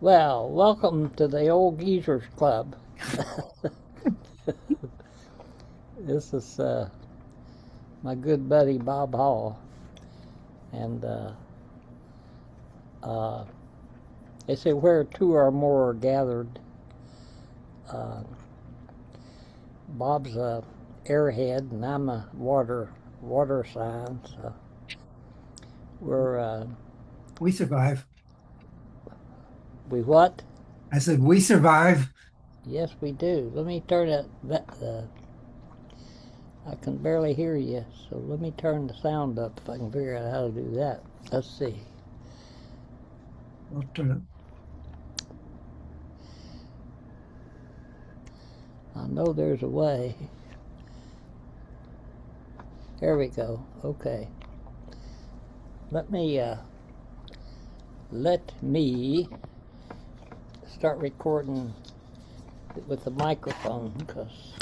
Well, welcome to the Old Geezers Club. This is my good buddy Bob Hall, and uh, they say where two or more are gathered. Uh, Bob's a airhead, and I'm a water sign. So we're We survive. we what? I said we survive. Yes, we do. Let me turn that. I can barely hear you, so let me turn the sound up if I can figure out how to do that. Let's see. We'll turn it. I know there's a way. There we go. Okay. Let me let me start recording with the microphone because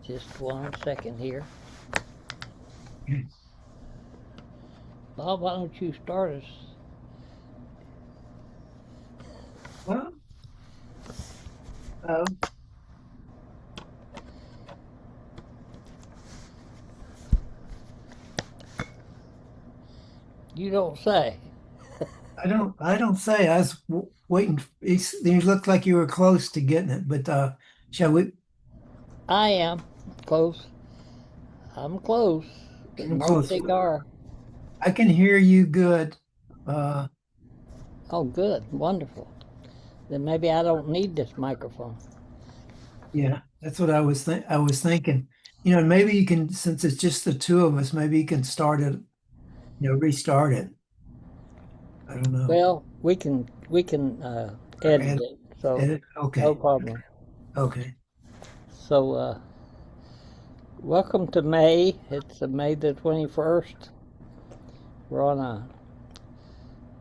just 1 second here. Bob, why don't you start us? Well, uh, You don't say. I don't say. I was waiting. You looked like you were close to getting it, but shall we? I am close. I'm close. Getting No close. cigar. I can hear you good. Uh, Oh, good. Wonderful. Then maybe I don't need this microphone. yeah, that's what I was thinking. Maybe you can, since it's just the two of us, maybe you can start it. Restart it. I don't know. Well, we can Or edit it, so edit. no Okay. problem. Okay. So welcome to May. It's May the 21st. We're on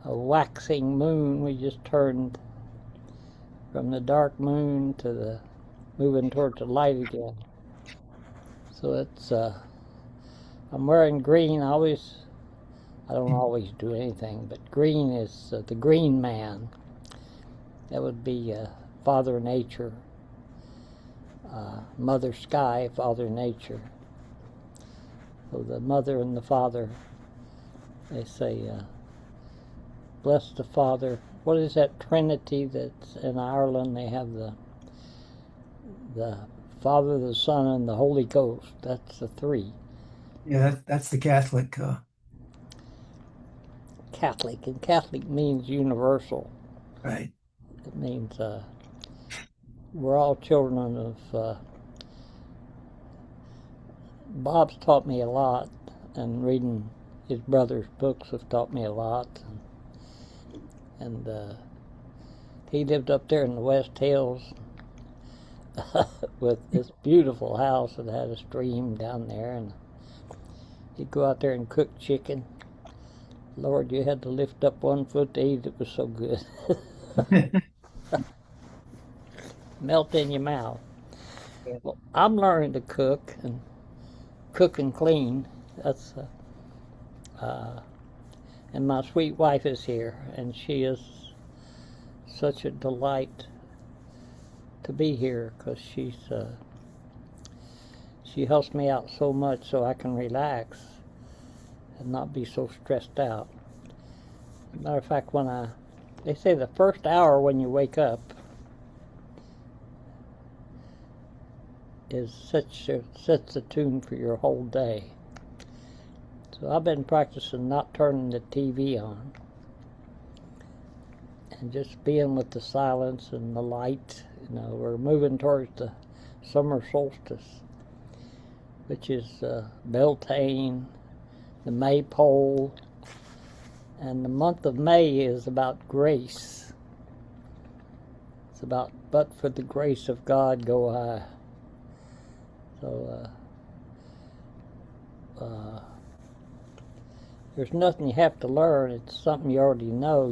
a waxing moon. We just turned from the dark moon to the moving towards the light again. So it's I'm wearing green. I don't always do anything, but green is the green man. That would be Father Nature, Mother Sky, Father Nature. So the mother and the father, they say, bless the Father. What is that Trinity that's in Ireland? They have the Father, the Son, and the Holy Ghost. That's the three. Yeah, that's the Catholic. Catholic, and Catholic means universal. Right. It means we're all children of. Bob's taught me a lot, and reading his brother's books have taught me a lot. And he lived up there in the West Hills with this beautiful house that had a stream down there, and he'd go out there and cook chicken. Lord, you had to lift up 1 foot to eat. It was so good. Melt in your mouth. Well, I'm learning to cook and clean. That's and my sweet wife is here, and she is such a delight to be here because she helps me out so much so I can relax and not be so stressed out. Matter of fact, they say the first hour when you wake up sets the tune for your whole day. So I've been practicing not turning the TV on and just being with the silence and the light. We're moving towards the summer solstice, which is Beltane, the maypole, and the month of May is about grace. It's about, but for the grace of God go I. So there's nothing you have to learn. It's something you already know.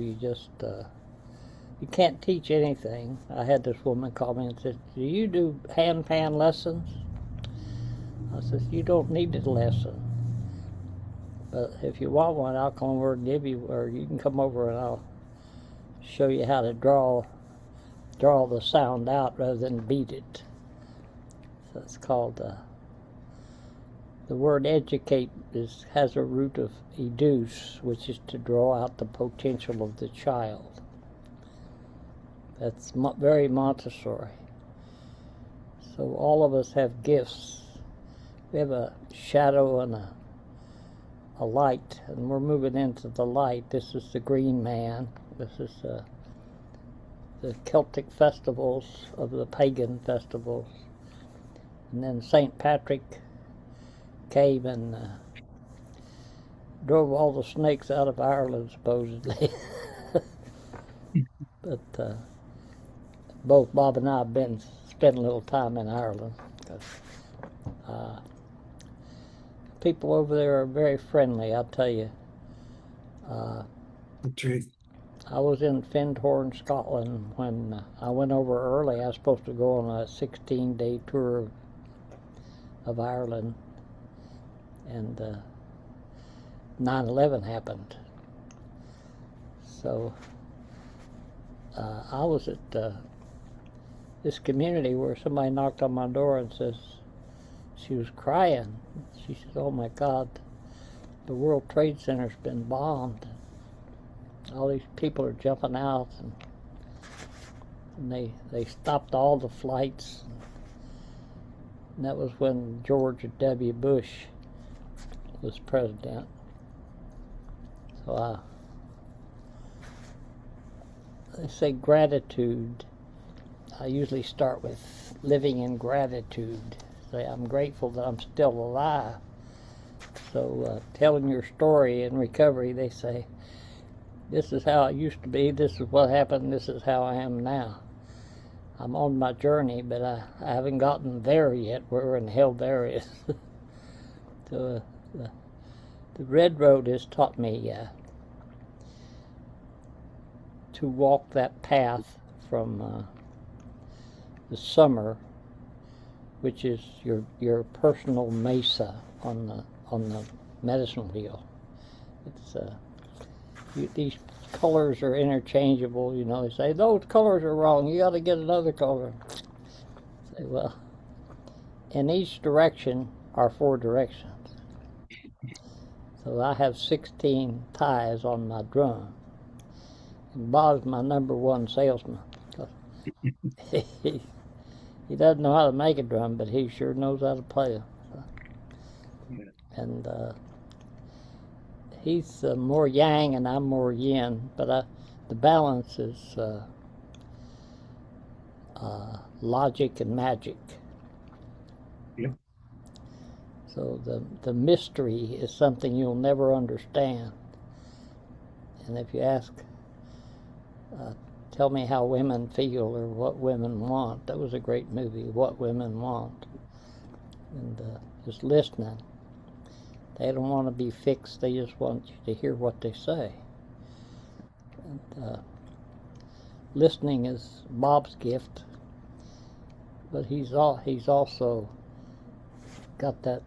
You can't teach anything. I had this woman call me and said, "Do you do hand pan lessons?" I said, "You don't need a lesson, but if you want one, I'll come over and give you, or you can come over and I'll show you how to draw the sound out rather than beat it. So it's called, the word educate has a root of educe, which is to draw out the potential of the child. That's very Montessori. So all of us have gifts. We have a shadow and a light, and we're moving into the light. This is the green man. This is the Celtic festivals of the pagan festivals. And then St. Patrick came and drove all the snakes out of Ireland, supposedly. But both Bob and I have spent a little time in Ireland. People over there are very friendly, I'll tell you. The truth. I was in Findhorn, Scotland when I went over early. I was supposed to go on a 16-day tour of Ireland, and 9/11 happened. So I was at this community where somebody knocked on my door and says, she was crying. She said, "Oh my God, the World Trade Center's been bombed. All these people are jumping out, and they stopped all the flights." And that was when George W. Bush was president. So they say gratitude. I usually start with living in gratitude. Say, I'm grateful that I'm still alive. So telling your story in recovery, they say, this is how it used to be, this is what happened, this is how I am now. I'm on my journey, but I haven't gotten there yet. Where in hell there is. So the red road has taught me to walk that path from the summer, which is your personal mesa on the medicine wheel. It's these colors are interchangeable. You know, they say those colors are wrong. You got to get another color. Say, well, in each direction are 4 directions. So I have 16 ties on my drum. And Bob's my #1 salesman. He doesn't know how to make a drum, but he sure knows how to play it. And he's more yang and I'm more yin, but the balance is logic and magic. Yep. So the mystery is something you'll never understand. And if you ask, tell me how women feel or what women want, that was a great movie, What Women Want. And just listening. They don't want to be fixed, they just want you to hear what they say. And listening is Bob's gift, but he's also got that,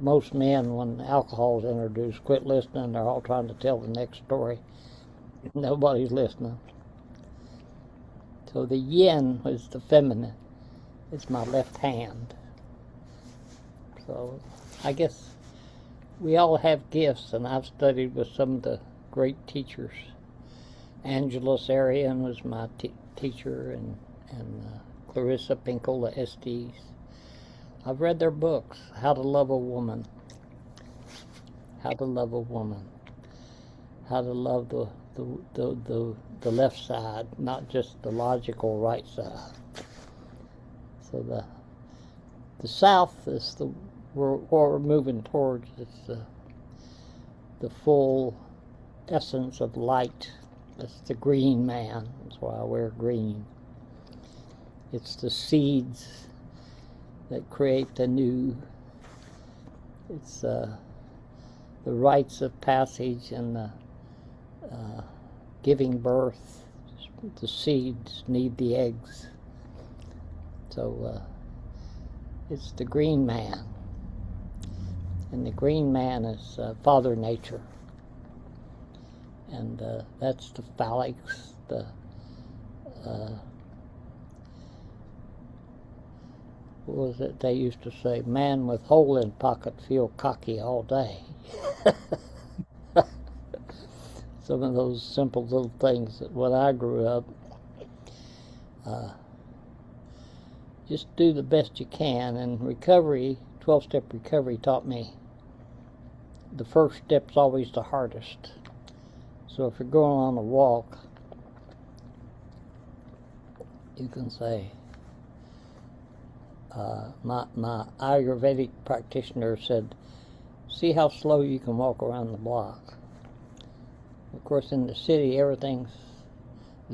most men, when alcohol's introduced, quit listening, they're all trying to tell the next story. Nobody's listening. So the yin is the feminine. It's my left hand. So I guess we all have gifts, and I've studied with some of the great teachers. Angela Sarian was my teacher, and Clarissa Pinkel, the Estes. I've read their books, How to Love a Woman, How to Love a Woman, How to Love the left side, not just the logical right side. So the South is what we're moving towards. It's the full essence of light. It's the green man. That's why I wear green. It's the seeds that create the new. It's the rites of passage and the giving birth. The seeds need the eggs. So it's the green man. And the green man is Father Nature. And that's the phallics, the uh, what was it they used to say? Man with hole in pocket feel cocky all day. Some of those simple little things that when I grew up, uh, just do the best you can. And recovery, 12-step recovery, taught me the first step's always the hardest. So if you're going on a walk, you can say, my Ayurvedic practitioner said, see how slow you can walk around the block. Of course, in the city, everything's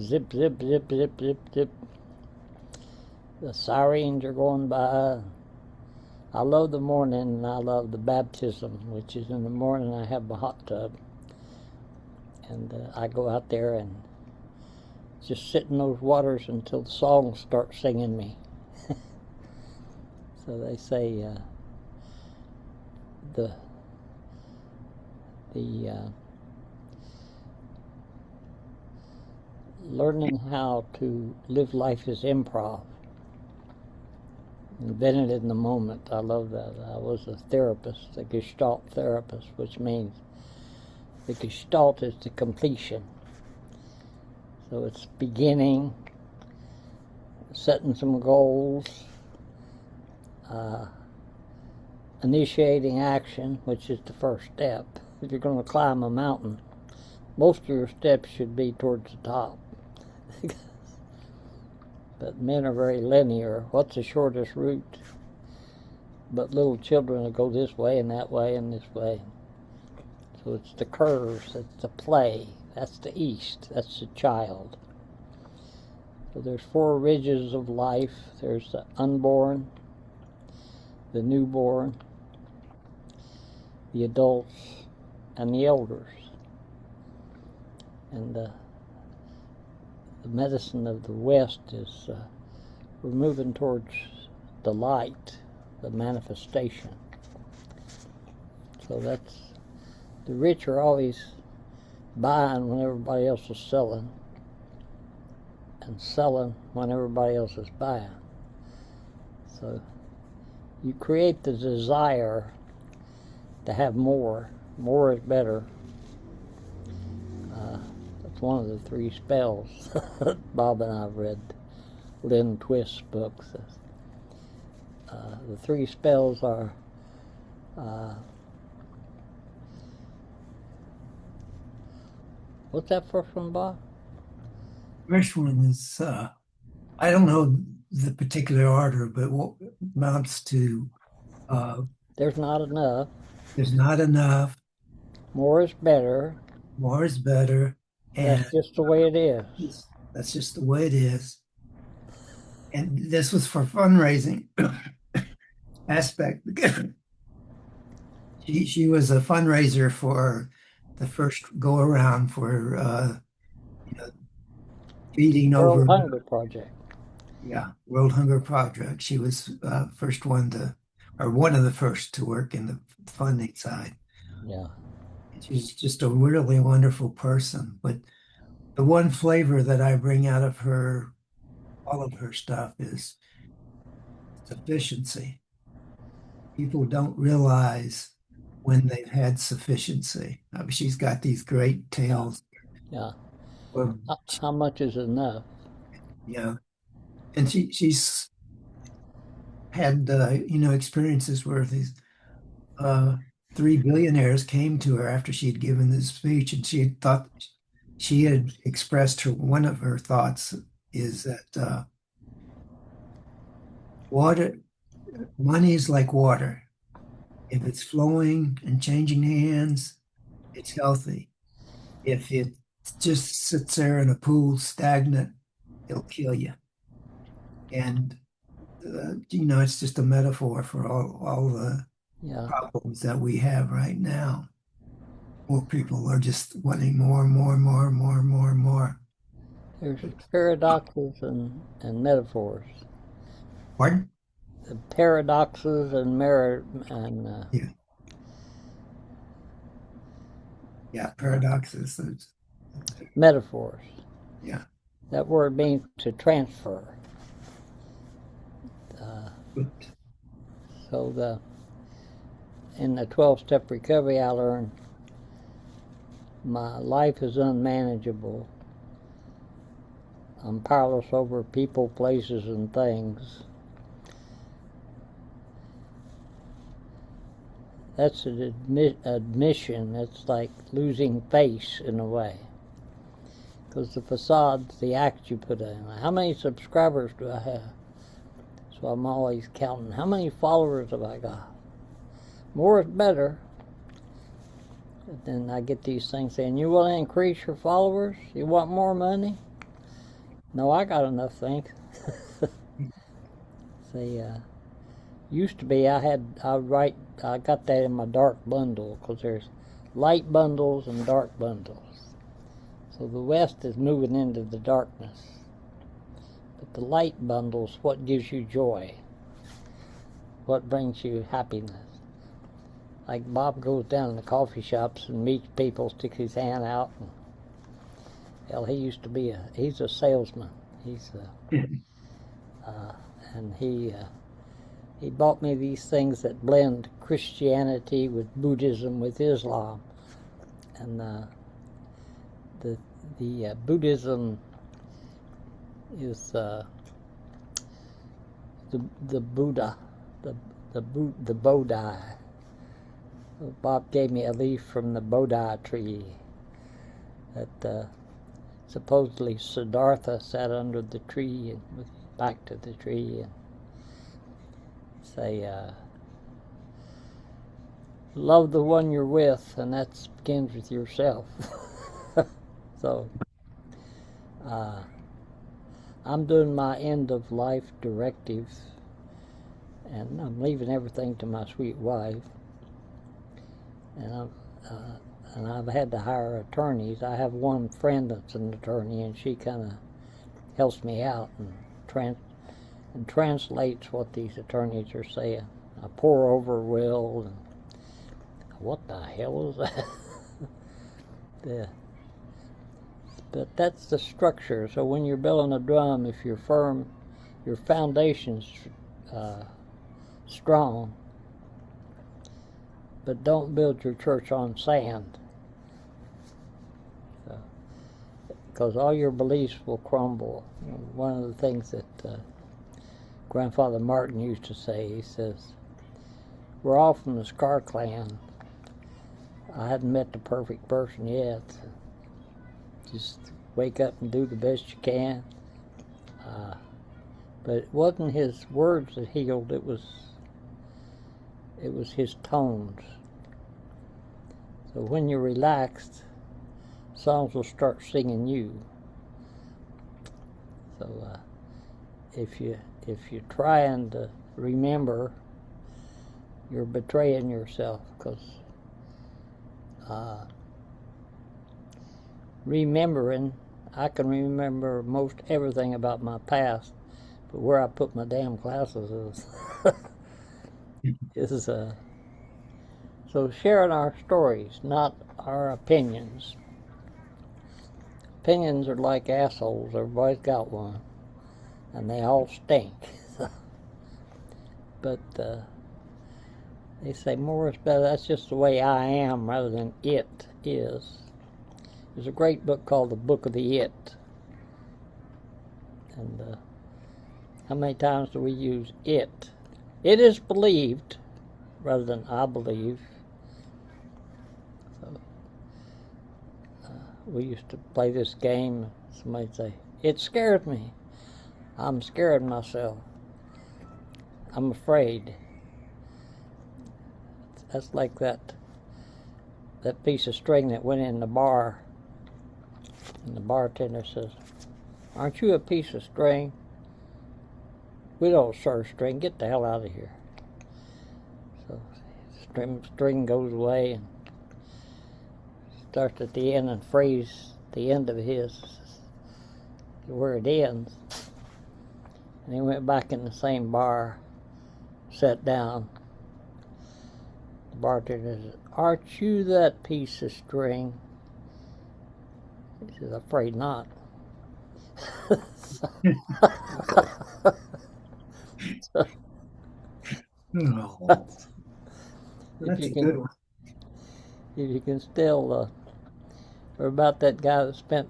zip, zip, zip, zip, zip, zip. The sirens are going by. I love the morning, and I love the baptism, which is in the morning. I have my hot tub, and I go out there and just sit in those waters until the songs start singing me. So they say the learning how to live life as improv, invented in the moment. I love that. I was a therapist, a Gestalt therapist, which means the Gestalt is the completion. So it's beginning, setting some goals, initiating action, which is the first step. If you're going to climb a mountain, most of your steps should be towards the top. But men are very linear. What's the shortest route? But little children will go this way and that way and this way. So it's the curves, it's the play. That's the east, that's the child. So there's 4 ridges of life. There's the unborn, the newborn, the adults, and the elders. And the medicine of the West is we're moving towards the light, the manifestation. So that's, the rich are always buying when everybody else is selling, and selling when everybody else is buying. So you create the desire to have more. More is better. That's one of the 3 spells Bob and I read Lynn Twist's books. The 3 spells are what's that first one, Bob? First one is I don't know the particular order, but what amounts to There's not enough. there's not enough, More is better. more is better, and That's just the way it is. that's just the way it is. And this was for fundraising aspect. She was a fundraiser for the first go around for feeding over World Hunger Project. World Hunger Project. She was first one to, or one of the first to work in the funding side. Yeah. She's just a really wonderful person. But the one flavor that I bring out of her, all of her stuff, is sufficiency. People don't realize when they've had sufficiency. I mean, she's got these great tales. Yeah. Of, How much is enough? and she's had experiences where these 3 billionaires came to her after she had given this speech, and she had thought, she had expressed one of her thoughts is that money is like water. If it's flowing and changing hands, it's healthy. If it just sits there in a pool stagnant, it'll kill you. And it's just a metaphor for all the problems that we have right now. More people are just wanting more and more and more and more and more and more. There's paradoxes and metaphors. Pardon? The paradoxes and paradoxes. Metaphors. Yeah. That word means to transfer. Good. So in the 12-step recovery, I learned my life is unmanageable. I'm powerless over people, places, and things. That's an admission. It's like losing face in a way. Because the facade's the act you put in. How many subscribers do I have? So I'm always counting. How many followers have I got? More is better. And then I get these things saying, you want to increase your followers? You want more money? No, I got enough, thanks. See, used to be I got that in my dark bundle, because there's light bundles and dark bundles. So the West is moving into the darkness. But the light bundle's what gives you joy, what brings you happiness. Like Bob goes down in the coffee shops and meets people, sticks his hand out. And, hell, he's a salesman. And he bought me these things that blend Christianity with Buddhism with Islam. And the Buddhism is the Buddha, the Bodhi. Bob gave me a leaf from the Bodhi tree that supposedly Siddhartha sat under the tree and with his back to the tree and say, love the one you're with, and that begins with yourself. So I'm doing my end of life directive, and I'm leaving everything to my sweet wife. And I've had to hire attorneys. I have one friend that's an attorney, and she kind of helps me out and translates what these attorneys are saying. I pour over will, and what the hell is that? Yeah. But that's the structure. So when you're building a drum, if you're firm, your foundation's strong. But don't build your church on sand, because all your beliefs will crumble. One of the things that Grandfather Martin used to say, he says, we're all from the Scar Clan. I hadn't met the perfect person yet. Just wake up and do the best you can. But it wasn't his words that healed, it was his tones. So when you're relaxed, songs will start singing you. So if you're trying to remember, you're betraying yourself, because remembering, I can remember most everything about my past, but where I put my damn glasses is so sharing our stories, not our opinions. Opinions are like assholes. Everybody's got one, and they all stink. But they say more is better. That's just the way I am, rather than it is. There's a great book called The Book of the It. And how many times do we use it? It is believed, rather than I believe. So we used to play this game. Somebody'd say, it scares me. I'm scared of myself. I'm afraid. That's like that piece of string that went in the bar. And the bartender says, aren't you a piece of string? We don't serve string. Get the hell out of here. So string goes away and starts at the end and phrase the end of his where it ends. And he went back in the same bar, sat down. The bartender says, aren't you that piece of string? He says, afraid not. Oh, if that's you a can, good one. if you can still, or about that guy that spent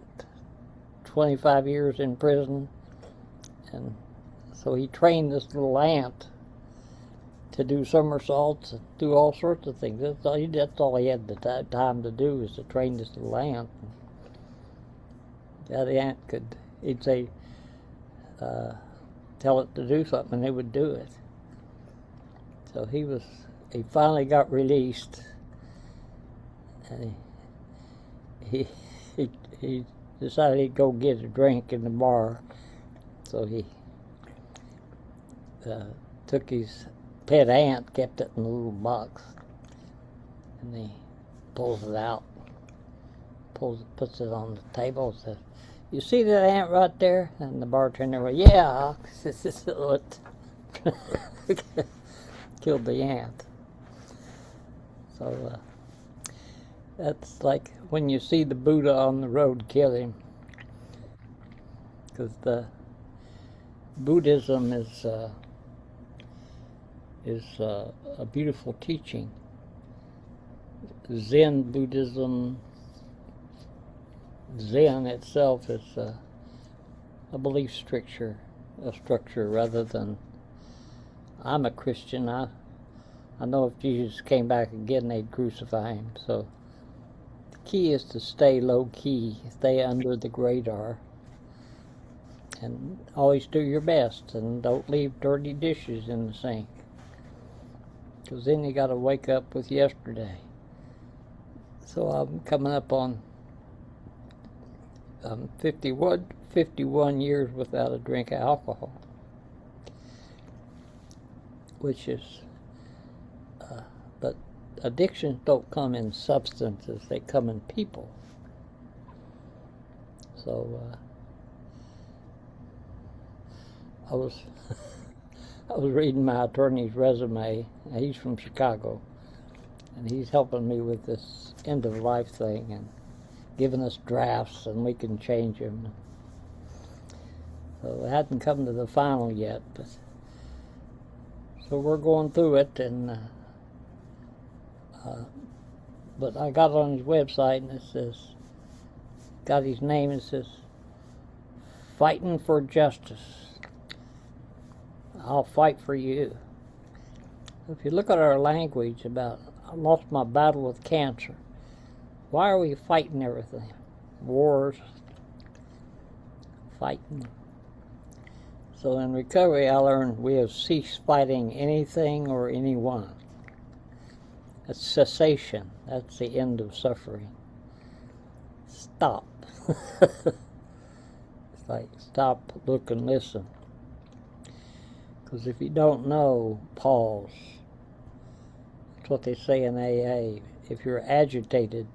25 years in prison, and so he trained this little ant to do somersaults and do all sorts of things. That's all he had the time to do, is to train this little ant. Yeah, the ant he'd say, tell it to do something, and it would do it. So he finally got released, and he decided he'd go get a drink in the bar. So he took his pet ant, kept it in a little box, and he pulls it out, puts it on the table, and says, "You see that ant right there?" And the bartender went, "Yeah." Killed the ant. So that's like when you see the Buddha on the road, kill him, because the Buddhism is a beautiful teaching. Zen Buddhism, Zen itself is a belief structure, rather than I'm a Christian. I know if Jesus came back again, they'd crucify him. So the key is to stay low key, stay under the radar, and always do your best, and don't leave dirty dishes in the sink, because then you got to wake up with yesterday. So I'm coming up on 51 years without a drink of alcohol, which is, but addictions don't come in substances, they come in people. So I was reading my attorney's resume. He's from Chicago, and he's helping me with this end of life thing and giving us drafts, and we can change them. So it hadn't come to the final yet, but so we're going through it, and but I got on his website, and it says, got his name, it says, "Fighting for Justice. I'll fight for you." If you look at our language about, I lost my battle with cancer. Why are we fighting everything? Wars, fighting. So in recovery, I learned we have ceased fighting anything or anyone. That's cessation. That's the end of suffering. Stop. It's like stop, look, and listen. Because if you don't know, pause. That's what they say in AA. If you're agitated,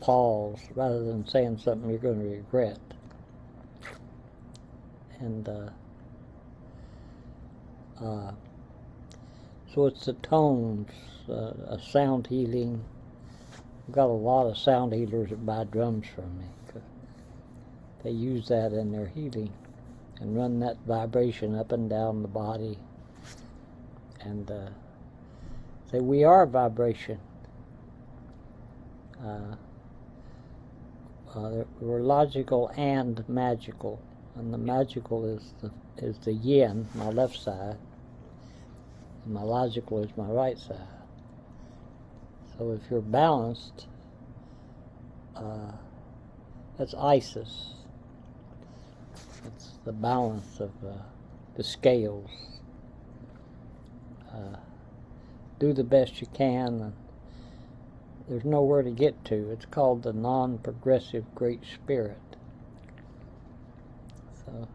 pause, rather than saying something you're going to regret. And so it's the tones, a sound healing. I've got a lot of sound healers that buy drums from me, because they use that in their healing and run that vibration up and down the body, and say we are vibration. We're logical and magical, and the magical is the yin, my left side, and my logical is my right side. So if you're balanced, that's Isis. It's the balance of the scales. Do the best you can, and there's nowhere to get to. It's called the non-progressive Great Spirit. So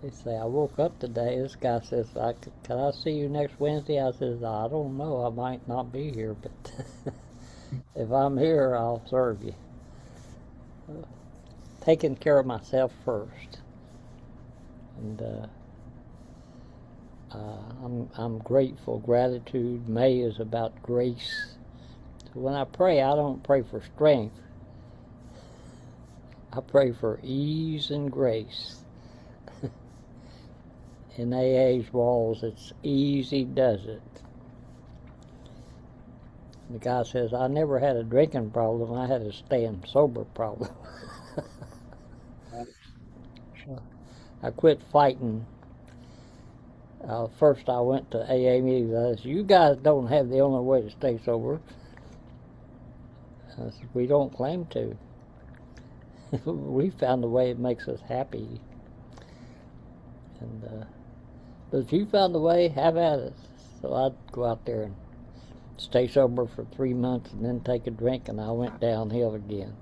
they say, I woke up today, this guy says, can I see you next Wednesday? I says, I don't know, I might not be here, but if I'm here, I'll serve you. Taking care of myself first. And I'm grateful. Gratitude. May is about grace. So when I pray, I don't pray for strength. I pray for ease and grace. In AA's walls, it's easy does it. The guy says, I never had a drinking problem, I had a staying sober problem. I quit fighting. First I went to AA meetings. I said, you guys don't have the only way to stay sober. I said, we don't claim to. We found a way that makes us happy. And but if you found a way, have at it. So I'd go out there and stay sober for 3 months and then take a drink, and I went downhill again.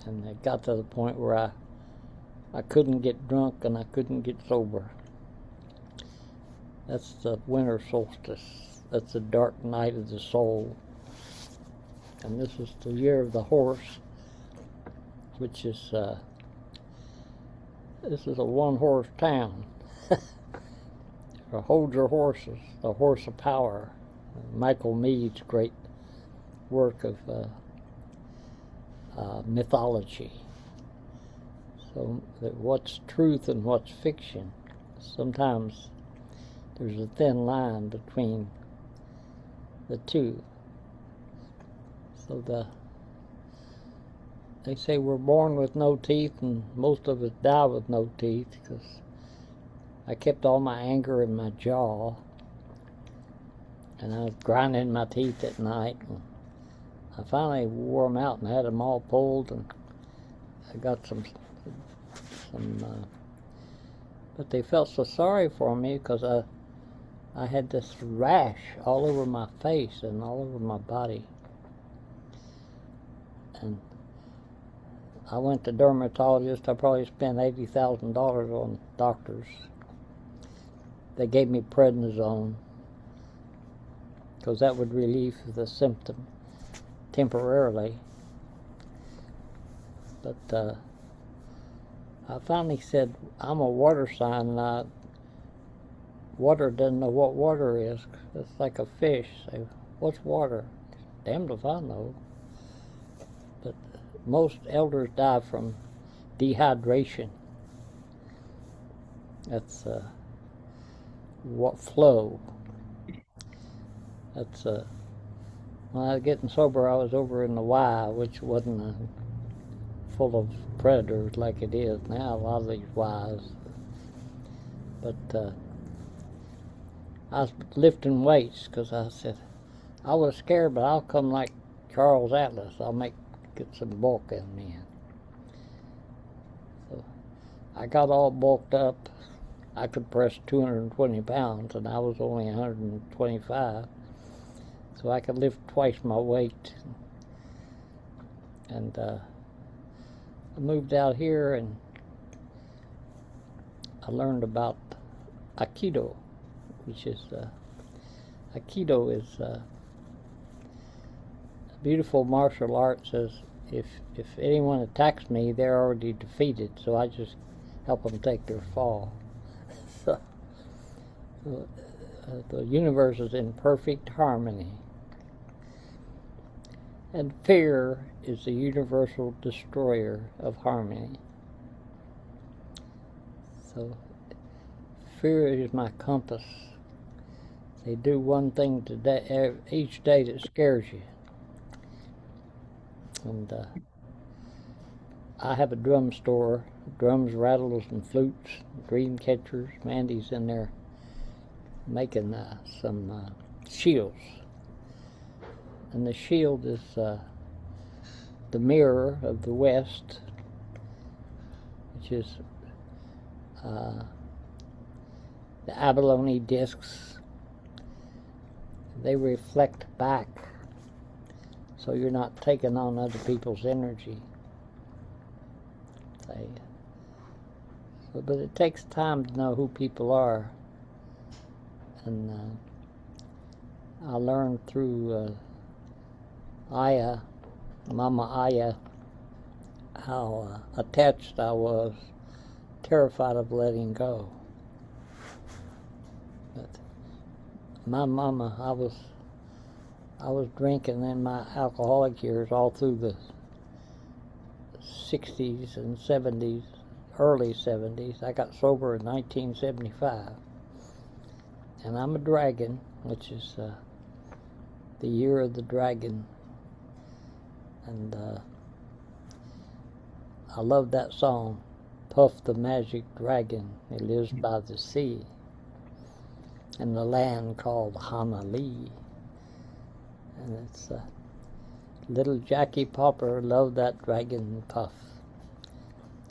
And it got to the point where I couldn't get drunk and I couldn't get sober. That's the winter solstice. That's the dark night of the soul. And this is the year of the horse, which is, this is a one-horse town. Hold your horses, the horse of power. Michael Meade's great work of mythology. So that what's truth and what's fiction, sometimes there's a thin line between the two. So they say we're born with no teeth, and most of us die with no teeth, because I kept all my anger in my jaw, and I was grinding my teeth at night. And I finally wore them out and had them all pulled, and I got some but they felt so sorry for me because I had this rash all over my face and all over my body. And I went to dermatologist. I probably spent $80,000 on doctors. They gave me prednisone because that would relieve the symptom temporarily. But I finally said, I'm a water sign, and water doesn't know what water is. It's like a fish. Say, what's water? Damned if I know. But most elders die from dehydration. That's what flow. That's when I was getting sober, I was over in the Y, which wasn't full of predators like it is now. A lot of these Ys. But I was lifting weights because I said I was scared, but I'll come like Charles Atlas. I'll get some bulk in me. So I got all bulked up. I could press 220 pounds, and I was only 125. So I could lift twice my weight. And I moved out here, and I learned about Aikido, which is Aikido is a beautiful martial art. Says if anyone attacks me, they're already defeated, so I just help them take their fall. So the universe is in perfect harmony. And fear is the universal destroyer of harmony. So fear is my compass. They do one thing today, each day that scares you. And I have a drum store, drums, rattles, and flutes, dream catchers. Mandy's in there making some shields. And the shield is the mirror of the West, which is the abalone discs. They reflect back, so you're not taking on other people's energy. But it takes time to know who people are. And I learned through Aya, Mama Aya, how attached I was, terrified of letting go. But my mama, I was drinking in my alcoholic years all through the 60s and 70s, early 70s. I got sober in 1975. And I'm a dragon, which is the year of the dragon. And I love that song, Puff the Magic Dragon. He lives by the sea in the land called Hanali. And it's little Jackie Popper loved that dragon Puff.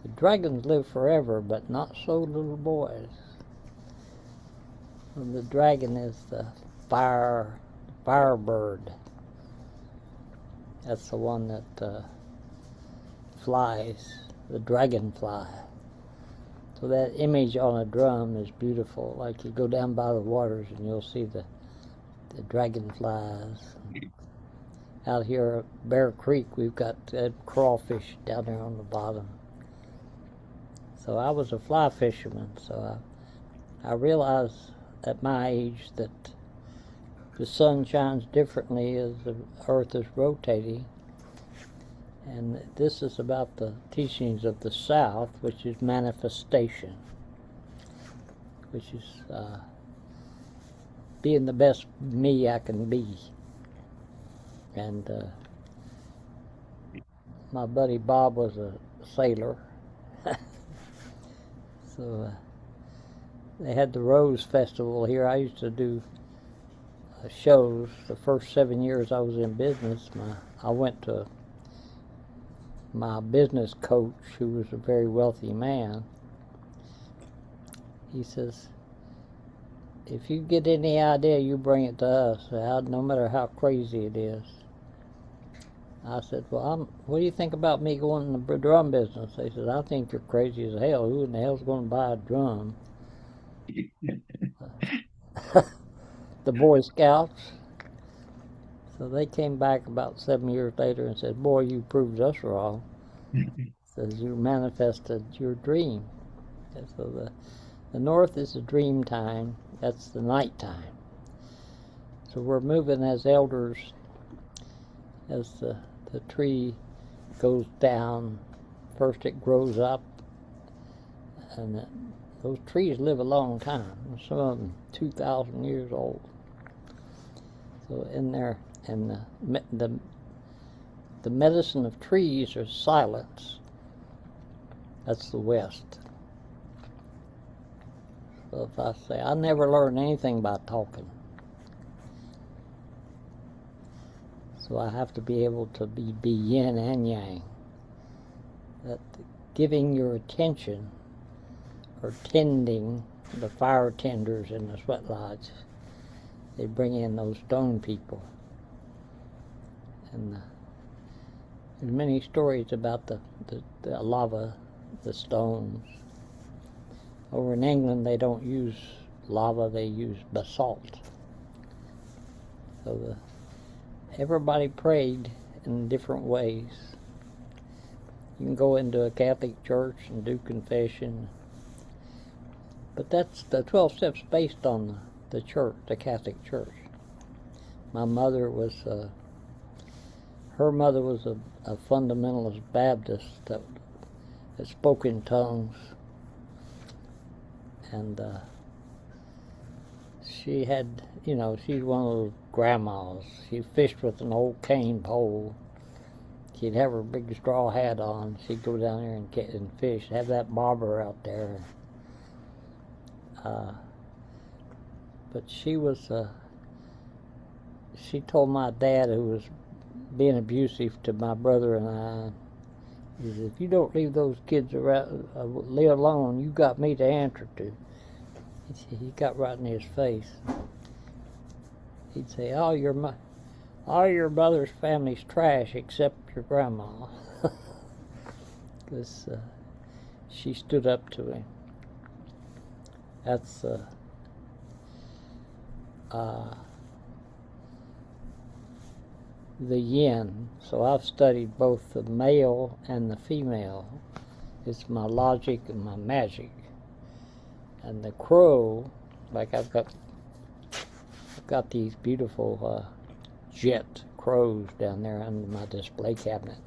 The dragons live forever, but not so little boys. And the dragon is the firebird. That's the one that flies, the dragonfly. So that image on a drum is beautiful. Like you go down by the waters and you'll see the dragonflies. Out here at Bear Creek, we've got crawfish down there on the bottom. So I was a fly fisherman, so I realized at my age that the sun shines differently as the earth is rotating. And this is about the teachings of the South, which is manifestation, which is being the best me I can be. And my buddy Bob was a sailor. So they had the Rose Festival here. I used to do shows. The first 7 years I was in business, I went to my business coach, who was a very wealthy man. He says, if you get any idea, you bring it to us, no matter how crazy it is. I said, well, what do you think about me going in the drum business? They said, I think you're crazy as hell. Who in the hell's going to buy a drum? The Boy Scouts. So they came back about 7 years later and said, boy, you proved us wrong. Says you manifested your dream. And so the north is the dream time. That's the night time. So we're moving as elders as the tree goes down. First it grows up, and those trees live a long time. Some of them 2,000 years old. So in there, and the medicine of trees is silence. That's the West. So if I say, I never learned anything by talking. So I have to be able to be yin and yang. That giving your attention or tending the fire tenders in the sweat lodge, they bring in those stone people. And there's many stories about the lava, the stones. Over in England, they don't use lava, they use basalt. So everybody prayed in different ways. You can go into a Catholic church and do confession. But that's the 12 steps based on the church, the Catholic Church. My mother was, her mother was a fundamentalist Baptist that spoke in tongues. And she had, she's one of those grandmas. She fished with an old cane pole. She'd have her big straw hat on. She'd go down there and fish, have that bobber out there. But she told my dad, who was being abusive to my brother and I, he said, if you don't leave those kids around, leave alone, you got me to answer to. He got right in his face. He'd say, all your brother's family's trash except your grandma. Because she stood up to him. That's the yin. So I've studied both the male and the female. It's my logic and my magic. And the crow, like I've got these beautiful jet crows down there under my display cabinet.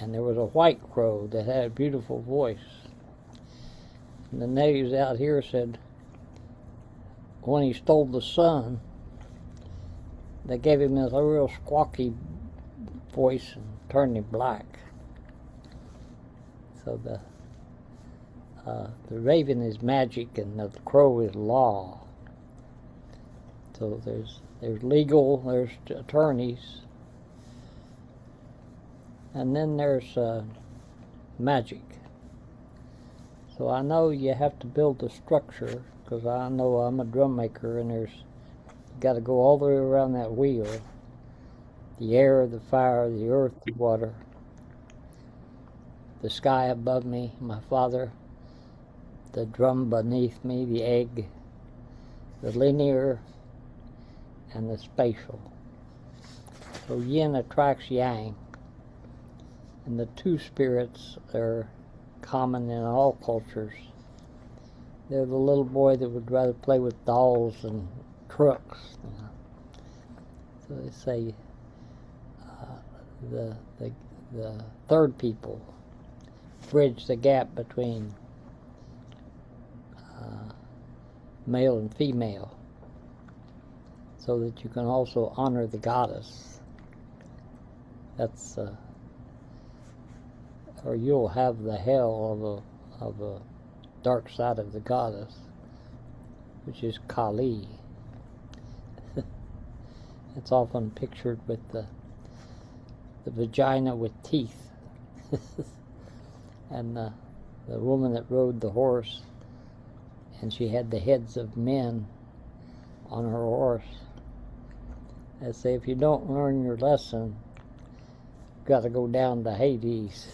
and there was a white crow that had a beautiful voice. And the natives out here said when he stole the sun, they gave him a real squawky voice and turned him black. So the raven is magic and the crow is law. So there's legal, there's attorneys, and then there's magic. So I know you have to build the structure, because I know I'm a drum maker, and you got to go all the way around that wheel. The air, the fire, the earth, the water, the sky above me, my father, the drum beneath me, the egg, the linear, and the spatial. So yin attracts yang, and the two spirits are common in all cultures. They're the little boy that would rather play with dolls and trucks. You know. So they say the third people bridge the gap between male and female, so that you can also honor the goddess. That's or you'll have the hell of a dark side of the goddess, which is Kali. It's often pictured with the vagina with teeth, and the woman that rode the horse, and she had the heads of men on her horse. I say, if you don't learn your lesson, you've got to go down to Hades.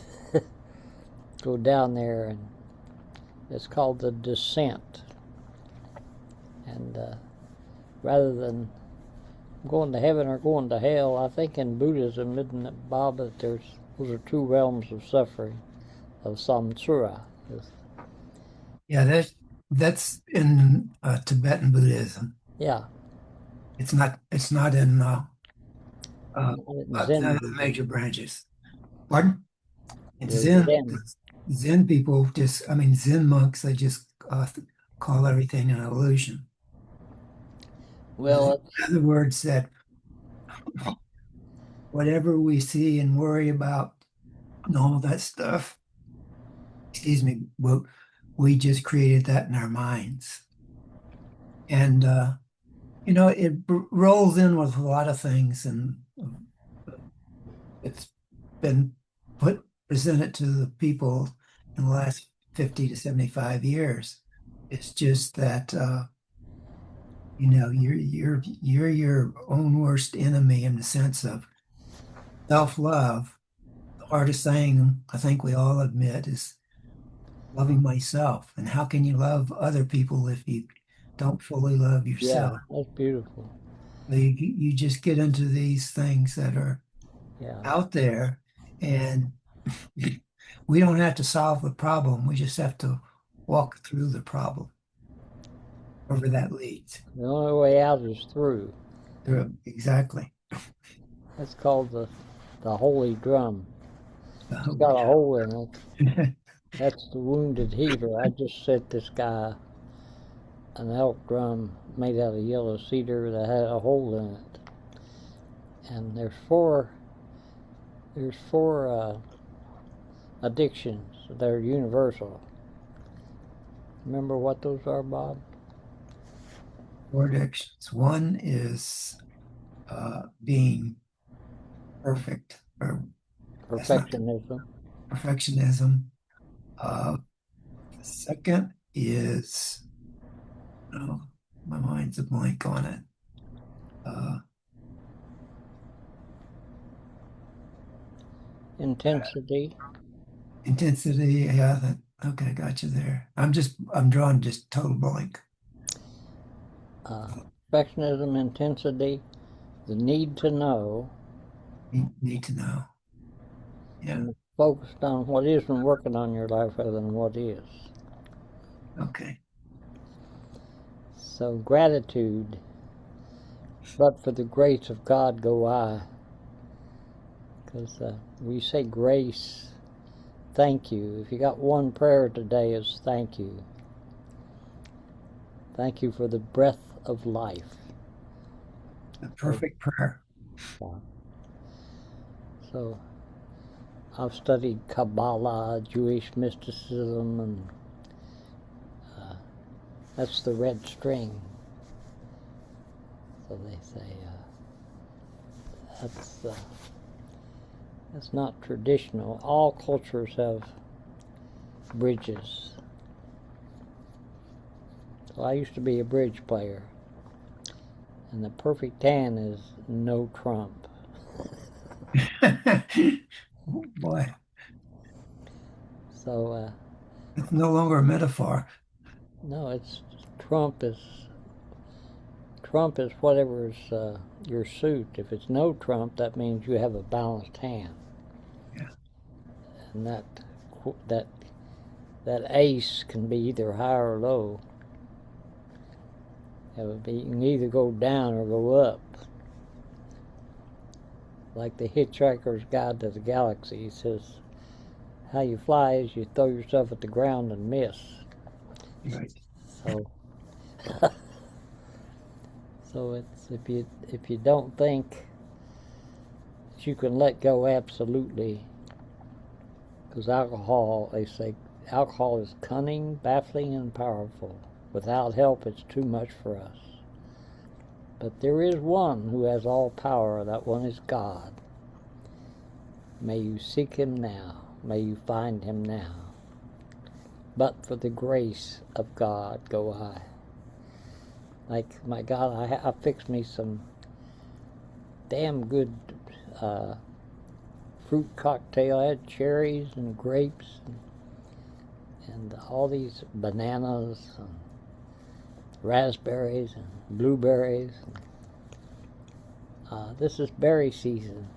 Go down there, and it's called the descent. And rather than going to heaven or going to hell, I think in Buddhism, isn't it, Bob, that those are two realms of suffering, of samsara. Yeah, that's in Tibetan Buddhism. Yeah. It's not in Zen the Buddhism. major branches. Pardon? In Zen. Zen people Zen monks, they just call everything an illusion. Well, in other words, that whatever we see and worry about and all that stuff, excuse me, we just created that in our minds. And, it rolls in with a lot of things, and it's been presented to the people in the last 50 to 75 years. It's just that, you're your own worst enemy in the sense of self-love. The hardest thing I think we all admit is loving myself. And how can you love other people if you don't fully love yourself? Yeah, that's beautiful. You just get into these things that are out there, and we don't have to solve the problem. We just have to walk through the problem, wherever that leads. The only way out is through. Exactly. That's called the holy drum. It's got a hole in it. That's the wounded healer. I just sent this guy an elk drum made out of yellow cedar that had a hole in it. And there's four addictions that are universal. Remember what those are, Bob? 4 addictions. One is being perfect, or perfectionism. Perfectionism. The second is, my mind's a blank on it. Intensity. Yeah. Okay, got you there. I'm drawing just total blank. Perfectionism, intensity, the need to know. Need to know. Yeah. And focused on what isn't working on your life rather than what is. Okay. So gratitude, but for the grace of God go I. Because we say grace, thank you. If you got one prayer today, it's thank you. Thank you for the breath of life. A perfect prayer. So I've studied Kabbalah, Jewish mysticism, and that's the red string. So they say that's not traditional. All cultures have bridges. So I used to be a bridge player, and the perfect hand is no trump. Oh, boy, So it's no longer a metaphor. no, it's trump is whatever's your suit. If it's no trump, that means you have a balanced hand, Yeah. and that ace can be either high or low. You can either go down or go up. Like the Hitchhiker's Guide to the Galaxy, he says, how you fly is you throw yourself at the ground and miss. Right. So, so it's if you don't think that you can let go absolutely, because alcohol, they say, alcohol is cunning, baffling, and powerful. Without help, it's too much for us. But there is one who has all power. That one is God. May you seek him now. May you find him now. But for the grace of God go I. Like, my God, I fixed me some damn good fruit cocktail. I had cherries and grapes and all these bananas and raspberries and blueberries. This is berry season,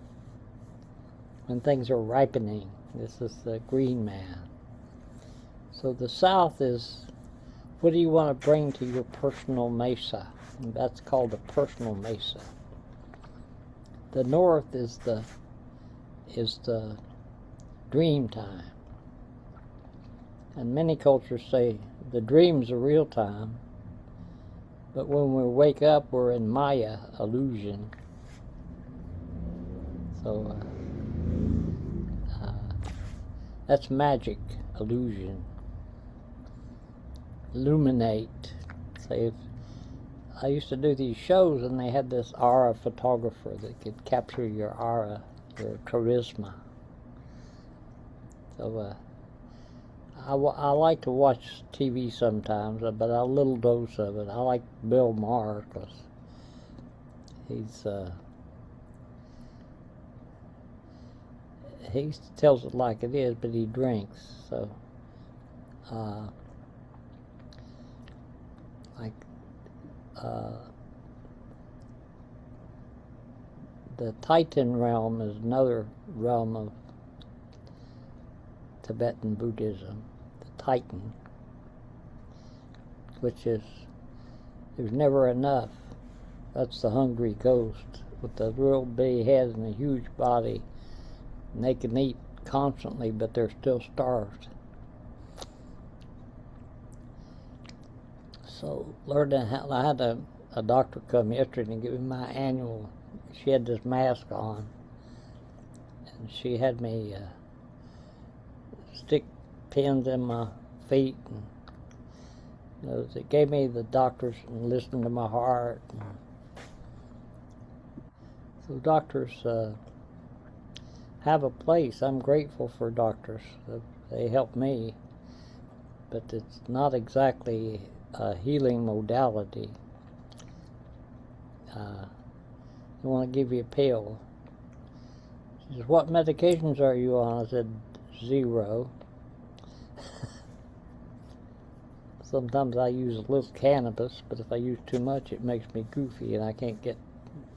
when things are ripening. This is the green man. So the South is, what do you want to bring to your personal mesa? And that's called a personal mesa. The North is the dream time. And many cultures say the dream's a real time, but when we wake up, we're in Maya, illusion. So that's magic, illusion. Illuminate. Say, if I used to do these shows, and they had this aura photographer that could capture your aura, your charisma. So I like to watch TV sometimes, but a little dose of it. I like Bill Maher because he tells it like it is, but he drinks. So, the Titan realm is another realm of Tibetan Buddhism. The Titan, which is, there's never enough. That's the hungry ghost with the real big head and a huge body. And they can eat constantly, but they're still starved. So learning how, I had a doctor come yesterday and give me my annual. She had this mask on, and she had me stick pins in my feet, and it gave me the doctors and listened to my heart. So doctors have a place. I'm grateful for doctors. They help me, but it's not exactly a healing modality. They want to give you a pill. She says, what medications are you on? I said, 0. Sometimes I use a little cannabis, but if I use too much, it makes me goofy and I can't get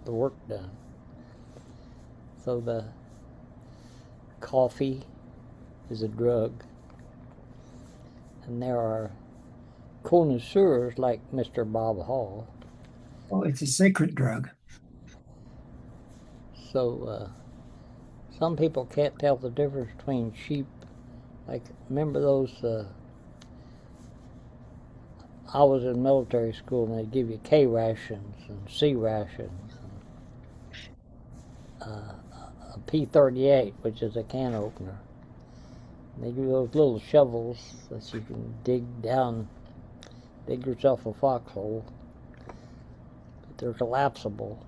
the work done. So the coffee is a drug, and there are connoisseurs like Mr. Bob Hall. Oh, it's a sacred drug. So some people can't tell the difference between sheep. Like, remember those, I was in military school and they'd give you K rations and C rations and a P-38, which is a can opener. And they give you those little shovels that you can dig yourself a foxhole. But they're collapsible.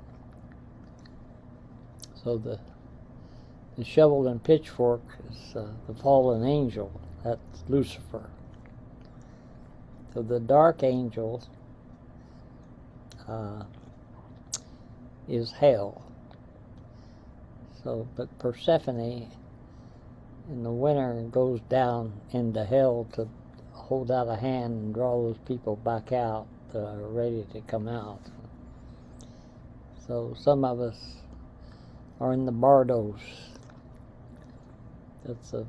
So the shovel and pitchfork is the fallen angel. That's Lucifer. So the dark angel is hell. So, but Persephone in the winter goes down into hell to hold out a hand and draw those people back out that are ready to come out. So some of us are in the bardos. That's a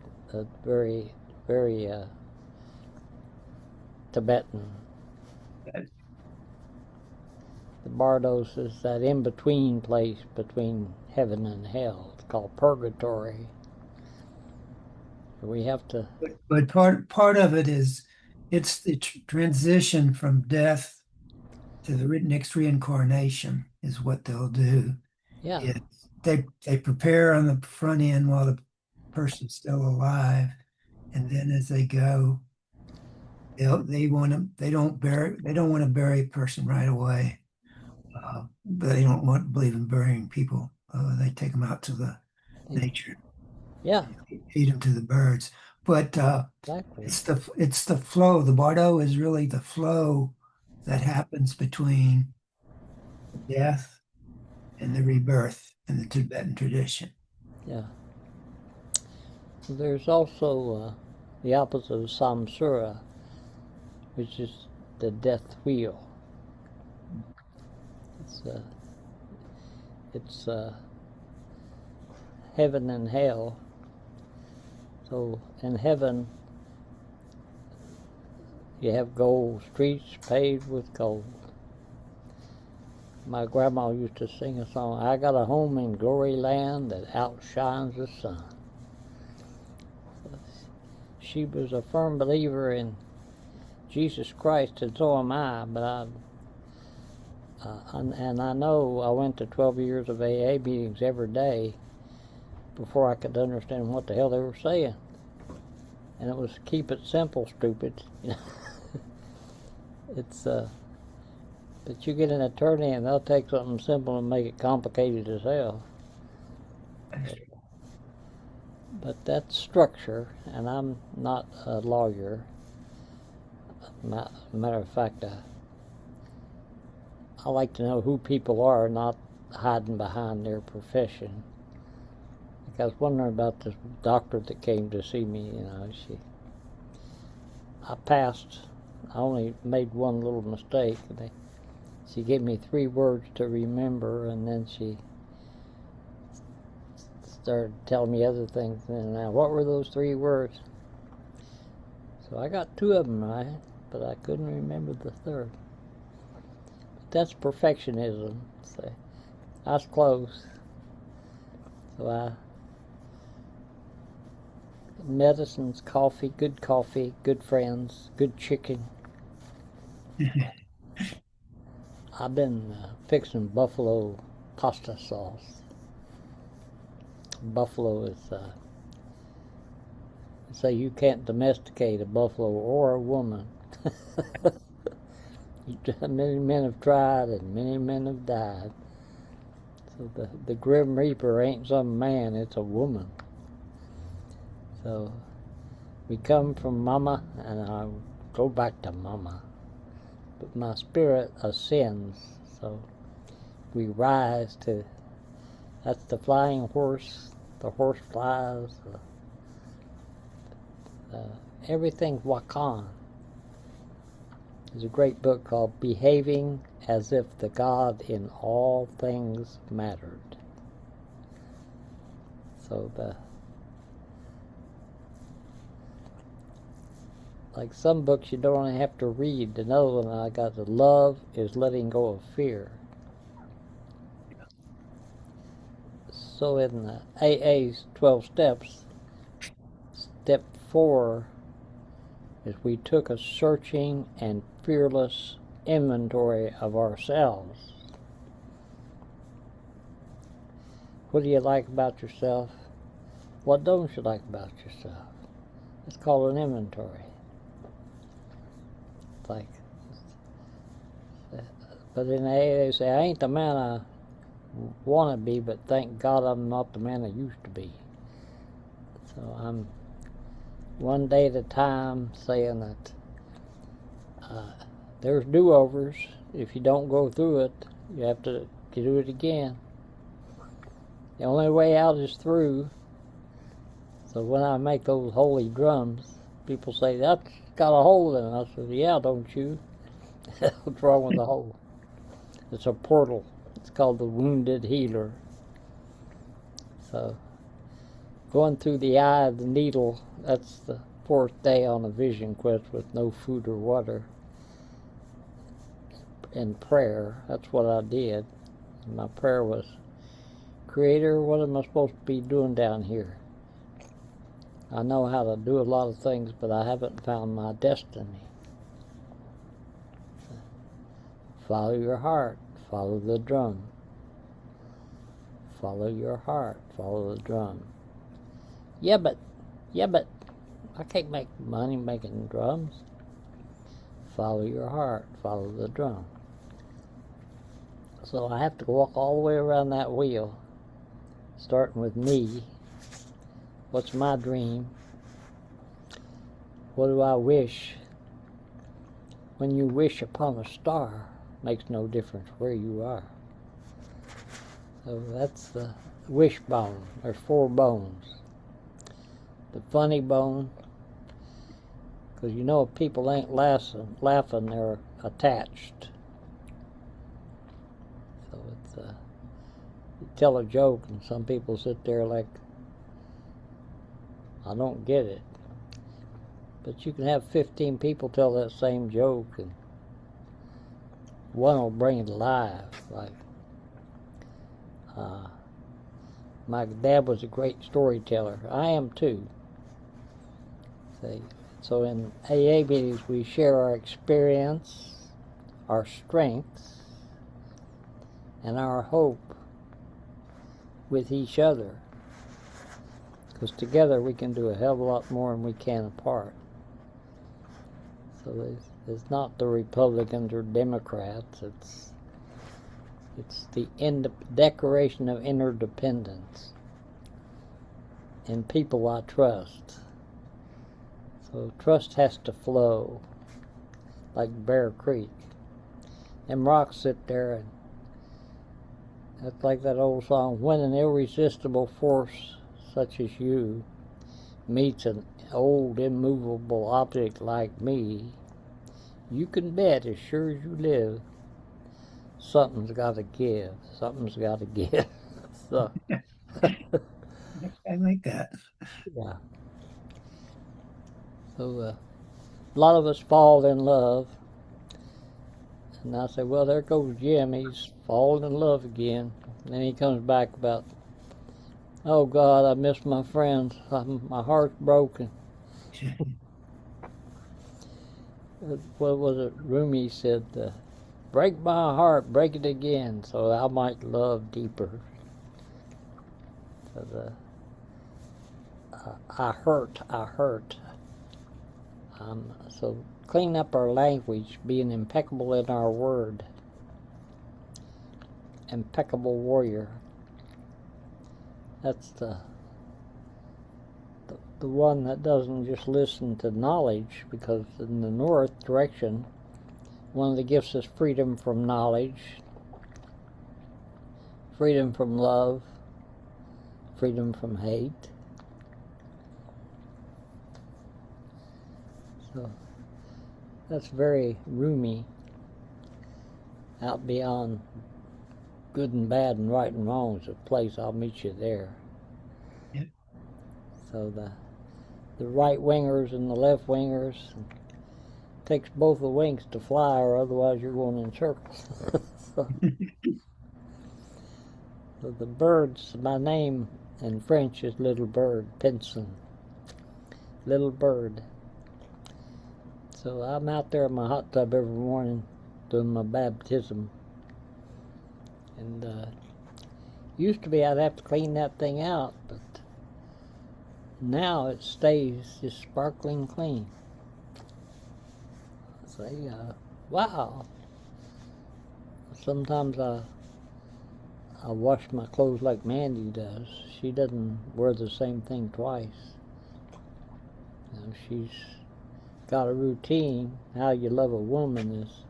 very, very Tibetan. The bardos is that in-between place between heaven and hell. It's called purgatory. We have to. But part of it is it's the transition from death to the next reincarnation is what they'll do. Yeah. They prepare on the front end while the person's still alive, and then as they go, they don't want to bury a person right away. But they don't believe in burying people. They take them out to the nature. Yeah. Feed them to the birds. But exactly. It's the flow. The bardo is really the flow that happens between death and the rebirth in the Tibetan tradition. Yeah. There's also the opposite of samsara, which is the death wheel. It's heaven and hell. So in heaven, you have gold streets paved with gold. My grandma used to sing a song, I got a home in glory land that outshines the sun. She was a firm believer in Jesus Christ, and so am I, but and I know I went to 12 years of AA meetings every day before I could understand what the hell they were saying. And it was keep it simple, stupid. It's but you get an attorney and they'll take something simple and make it complicated as hell. But that's structure, and I'm not a lawyer. Matter of fact, I like to know who people are, not hiding behind their profession. Like I was wondering about this doctor that came to see me. I passed. I only made one little mistake. She gave me 3 words to remember, and then she started telling me other things. And now, what were those 3 words? So I got 2 of them right, but I couldn't remember the third. But that's perfectionism. So I was close. So medicines, coffee, good friends, good chicken. I've been fixing buffalo pasta sauce. Buffalo is, say you can't domesticate a buffalo or a woman. Many men have tried and many men have died. So the Grim Reaper ain't some man, it's a woman. So we come from Mama, and I go back to Mama. But my spirit ascends, so we rise to, that's the flying horse, the horse flies, everything's Wakan. There's a great book called Behaving as If the God in All Things Mattered. So like some books you don't only have to read. Another one I got, the love is letting go of fear. So in the AA's 12 steps, step 4 is we took a searching and fearless inventory of ourselves. What do you like about yourself? What don't you like about yourself? It's called an inventory. It's like, but in AA they say, I ain't the man I want to be, but thank God I'm not the man I used to be. So I'm one day at a time saying that there's do-overs. If you don't go through it, you have to do it again. The only way out is through. So when I make those holy drums, people say, that's got a hole in it. I said, yeah, don't you? What's wrong with the hole? It's a portal. It's called the wounded healer. So going through the eye of the needle, that's the 4th day on a vision quest with no food or water. In prayer, that's what I did. My prayer was, Creator, what am I supposed to be doing down here? I know how to do a lot of things, but I haven't found my destiny. Follow your heart, follow the drum. Follow your heart, follow the drum. Yeah, but I can't make money making drums. Follow your heart, follow the drum. So I have to walk all the way around that wheel, starting with me. What's my dream? What do I wish? When you wish upon a star, makes no difference where you are. So that's the wishbone. There's 4 bones. The funny bone, because you know if people ain't laughing, they're attached. So it's you tell a joke and some people sit there like, I don't get it. But you can have 15 people tell that same joke and one will bring it alive. Like, my dad was a great storyteller. I am too. So in AA meetings we share our experience, our strengths, and our hope with each other. Because together we can do a hell of a lot more than we can apart. So it's not the Republicans or Democrats, it's the declaration of interdependence in people I trust. So trust has to flow like Bear Creek. Them rocks sit there and it's like that old song, when an irresistible force such as you meets an old immovable object like me, you can bet as sure as you live, something's got to give. Something's got to give. So, I like that. yeah. So a lot of us fall in love. And I say, well, there goes Jim. He's fallen in love again. And then he comes back about, oh, God, I miss my friends. My heart's broken. What was it? Rumi said, break my heart, break it again, so I might love deeper. So I hurt. So clean up our language, being impeccable in our word. Impeccable warrior. That's the one that doesn't just listen to knowledge, because in the north direction, one of the gifts is freedom from knowledge, freedom from love, freedom from hate. So that's very roomy, out beyond good and bad and right and wrong is a place. I'll meet you there. Yeah. So the right wingers and the left wingers, takes both the wings to fly, or otherwise you're going in circles. So So the bird's, my name in French is Little Bird, Pinson. Little Bird. So I'm out there in my hot tub every morning doing my baptism. And used to be I'd have to clean that thing out, but now it stays just sparkling clean. Say, wow. Sometimes I wash my clothes like Mandy does. She doesn't wear the same thing twice. You know, she's got a routine. How you love a woman is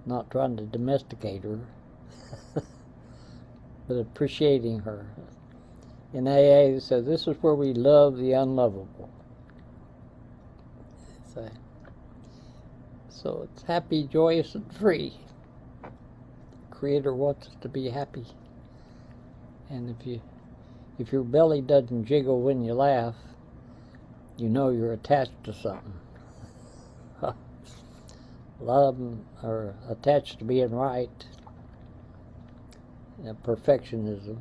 not trying to domesticate her, but appreciating her. In AA, so this is where we love the unlovable. So it's happy, joyous, and free. The Creator wants us to be happy. And if your belly doesn't jiggle when you laugh, you know you're attached to something. A lot of them are attached to being right. Perfectionism.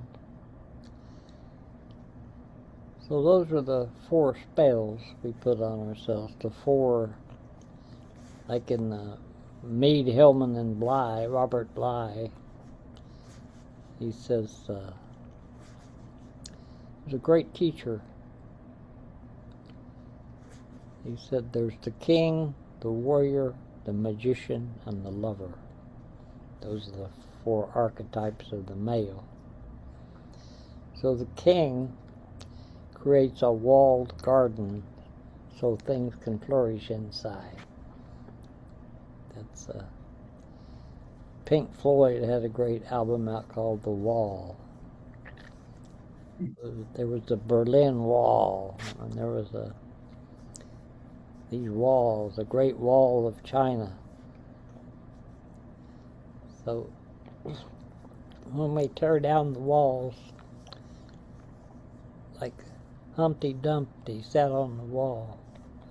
So those are the 4 spells we put on ourselves. The 4, like in Mead, Hillman, and Bly, Robert Bly, he says, he's a great teacher. He said there's the king, the warrior, the magician, and the lover. Those are the 4 archetypes of the male. So the king creates a walled garden so things can flourish inside. That's Pink Floyd had a great album out called The Wall. There was the Berlin Wall, and there was these walls, the Great Wall of China. So when we tear down the walls, like Humpty Dumpty sat on the wall.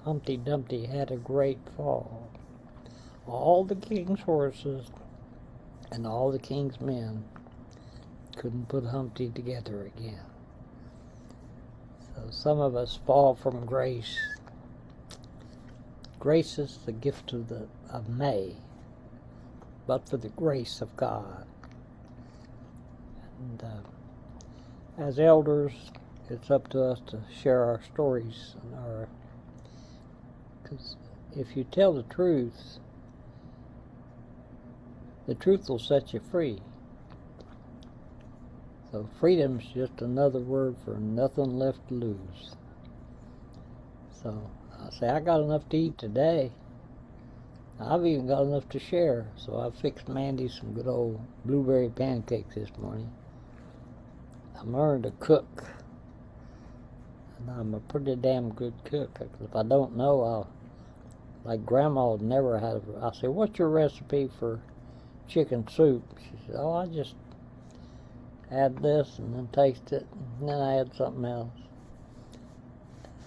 Humpty Dumpty had a great fall. All the king's horses and all the king's men couldn't put Humpty together again. So some of us fall from grace. Grace is the gift of May, but for the grace of God. And as elders, it's up to us to share our stories and because if you tell the truth will set you free. So freedom's just another word for nothing left to lose. So I say, I got enough to eat today. I've even got enough to share. So I fixed Mandy some good old blueberry pancakes this morning. I learned to cook. And I'm a pretty damn good cook. If I don't know, like Grandma never had I say, what's your recipe for chicken soup? She said, oh, I just add this and then taste it, and then I add something else.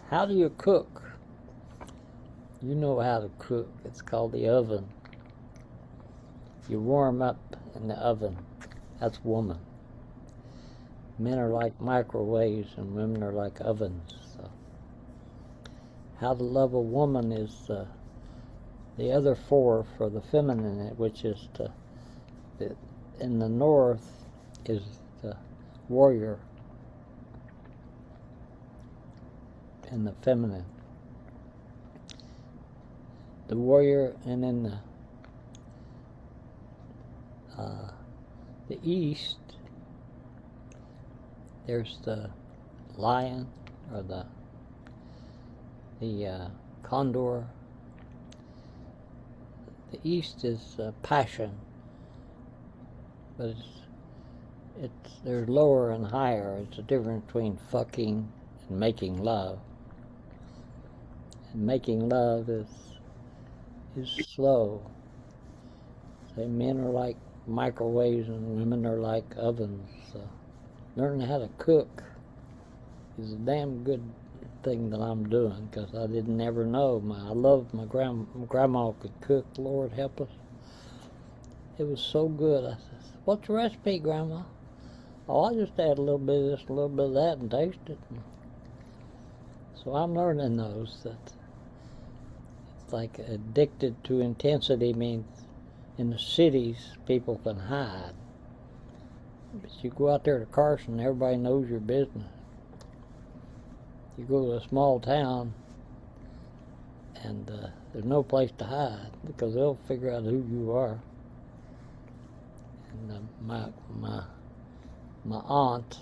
How do you cook? You know how to cook. It's called the oven. You warm up in the oven. That's woman. Men are like microwaves and women are like ovens. So how to love a woman is the other 4 for the feminine, which is in the north is the warrior and the feminine. The warrior, and in the east, there's the lion or the condor. The east is passion, but there's lower and higher. It's a difference between fucking and making love. And making love is slow. Say men are like microwaves and women are like ovens. So learning how to cook is a damn good thing that I'm doing, because I didn't ever know. I loved my grandma could cook. Lord help us. It was so good. I said, what's the recipe, Grandma? Oh, I just add a little bit of this, a little bit of that, and taste it. So I'm learning those, that it's like addicted to intensity means in the cities people can hide. But you go out there to Carson, everybody knows your business. You go to a small town, and there's no place to hide because they'll figure out who you are. And my aunt,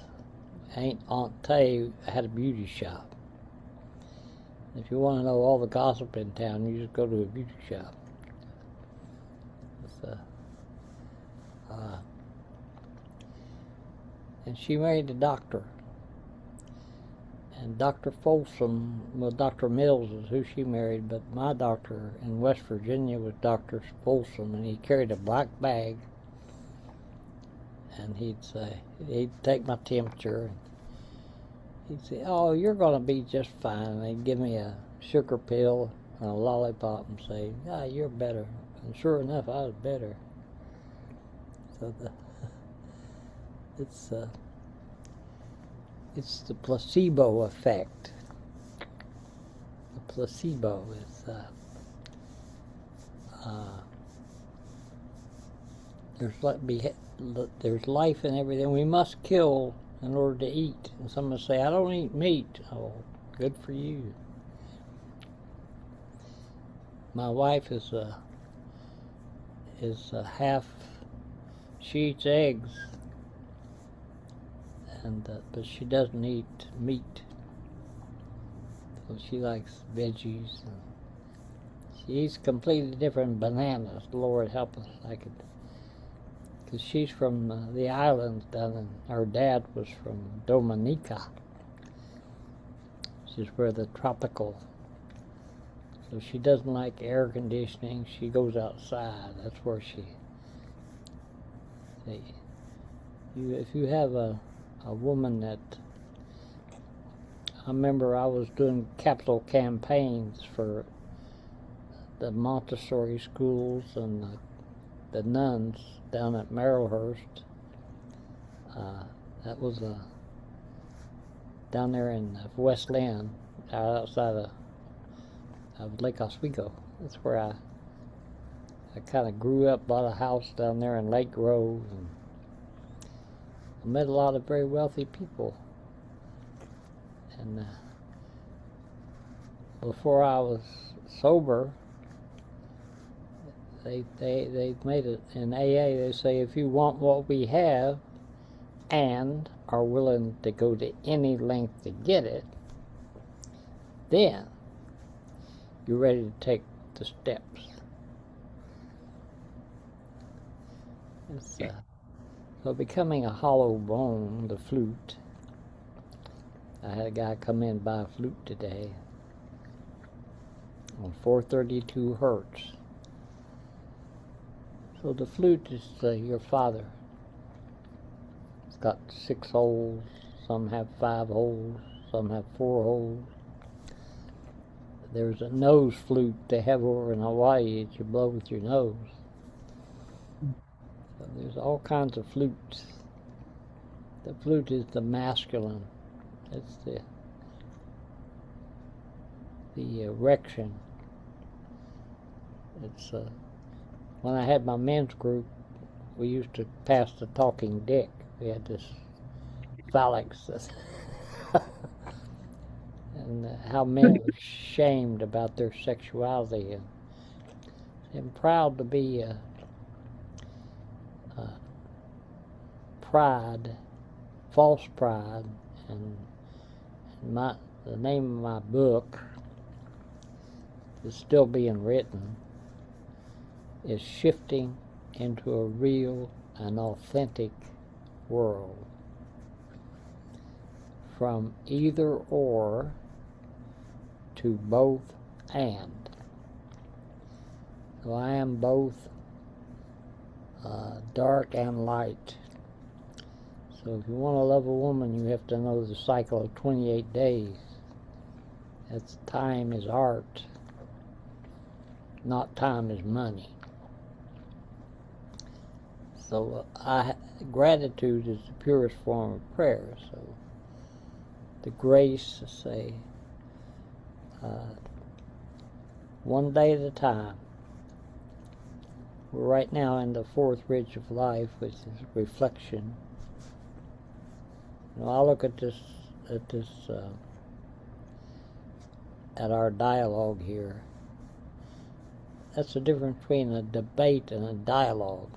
Aunt Tay, had a beauty shop. If you want to know all the gossip in town, you just go to a beauty shop. And she married a doctor. And Dr. Folsom, well, Dr. Mills is who she married, but my doctor in West Virginia was Dr. Folsom, and he carried a black bag. And he'd take my temperature, and he'd say, "Oh, you're going to be just fine." And he'd give me a sugar pill and a lollipop and say, "Ah, you're better." And sure enough, I was better. So it's the placebo effect. The placebo is there's life in everything. We must kill in order to eat. And someone say, "I don't eat meat." Oh, good for you. My wife is half. She eats eggs, and but she doesn't eat meat. So she likes veggies. And she eats completely different bananas. Lord help us, because she's from the islands down in. Her dad was from Dominica, which is where the tropical. So she doesn't like air conditioning. She goes outside. That's where she. If you have a woman that. I remember I was doing capital campaigns for the Montessori schools and the nuns down at Marylhurst. That was down there in West Lynn, outside of Lake Oswego. That's where I kind of grew up, bought a house down there in Lake Grove, and I met a lot of very wealthy people. And before I was sober, they made it in AA. They say, if you want what we have and are willing to go to any length to get it, then you're ready to take the steps. So becoming a hollow bone, the flute. I had a guy come in and buy a flute today on 432 hertz. So the flute is your father. It's got 6 holes, some have 5 holes, some have 4 holes. There's a nose flute they have over in Hawaii that you blow with your nose. So there's all kinds of flutes. The flute is the masculine. It's the erection. It's when I had my men's group, we used to pass the talking dick. We had this phalanx, and how men were shamed about their sexuality. And I'm proud to be pride, false pride, and the name of my book is still being written, is Shifting into a Real and Authentic World. From either or to both and. So I am both dark and light. So if you want to love a woman, you have to know the cycle of 28 days. That's time is art, not time is money. So gratitude is the purest form of prayer. So the grace to say, one day at a time. We're right now in the fourth ridge of life, which is reflection. You know, I look at our dialogue here. That's the difference between a debate and a dialogue.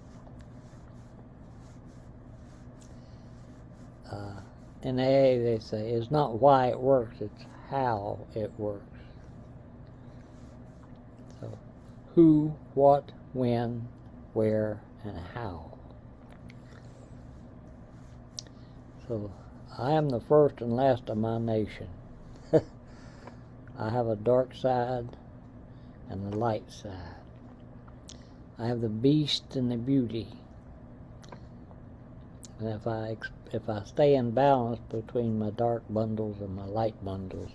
In AA, they say, it's not why it works, it's how it works. So, who, what, when, where, and how. So, I am the first and last of my nation. I have a dark side and a light side. I have the beast and the beauty. And if I stay in balance between my dark bundles and my light bundles,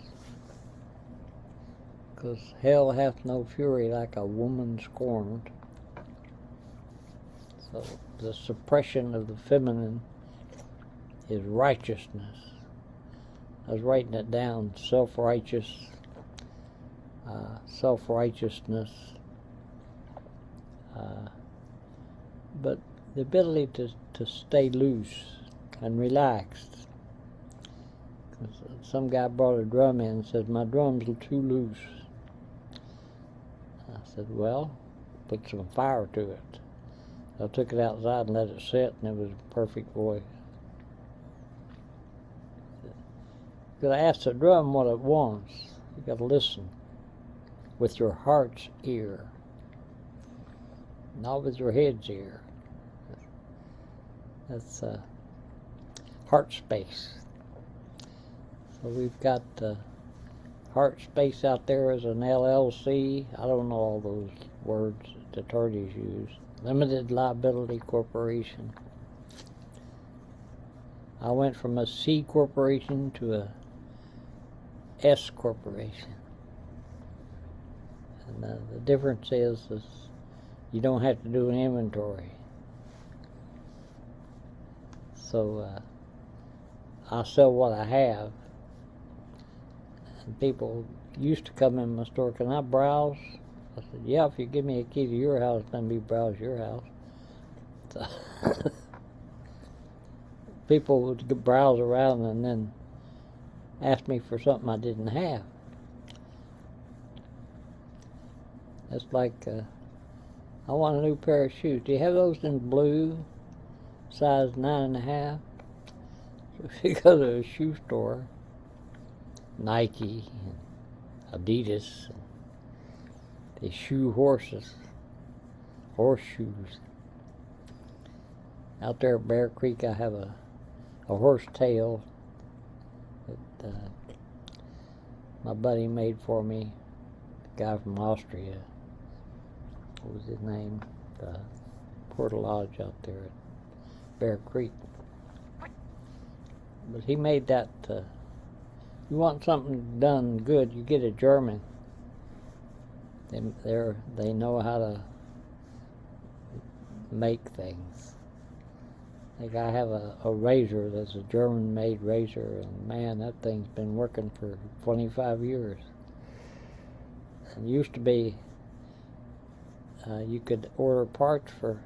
because hell hath no fury like a woman scorned. So the suppression of the feminine is righteousness. I was writing it down, self-righteousness, but the ability to stay loose and relaxed. Some guy brought a drum in and said, my drums are too loose. I said, well, put some fire to it. I took it outside and let it sit, and it was a perfect voice. Because I asked the drum what it wants. You got to listen with your heart's ear, not with your head's ear. That's Heartspace. So we've got Heartspace out there as an LLC. I don't know all those words that the attorneys use. Limited Liability Corporation. I went from a C corporation to a S corporation. And the difference is you don't have to do an inventory. So I sell what I have. And people used to come in my store, can I browse? I said, yeah, if you give me a key to your house, let me browse your house. So people would browse around and then ask me for something I didn't have. It's like, I want a new pair of shoes. Do you have those in blue, size 9.5? So if you go to a shoe store, Nike, Adidas, they shoe horseshoes. Out there at Bear Creek, I have a horse tail that my buddy made for me, the guy from Austria. What was his name? Porter Lodge out there at Bear Creek. But he made that, you want something done good, you get a German. They know how to make things. Like I have a razor that's a German-made razor, and man, that thing's been working for 25 years. And it used to be, you could order parts for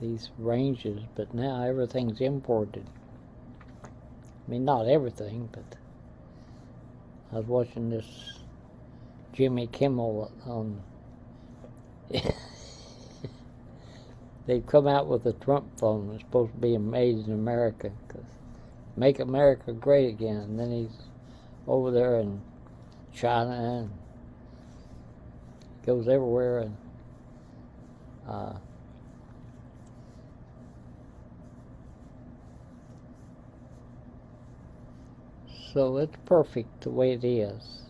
these ranges, but now everything's imported. I mean, not everything, but I was watching this Jimmy Kimmel on. They've come out with a Trump phone that's supposed to be made in America, because make America great again. And then he's over there in China and goes everywhere, and so it's perfect the way it is.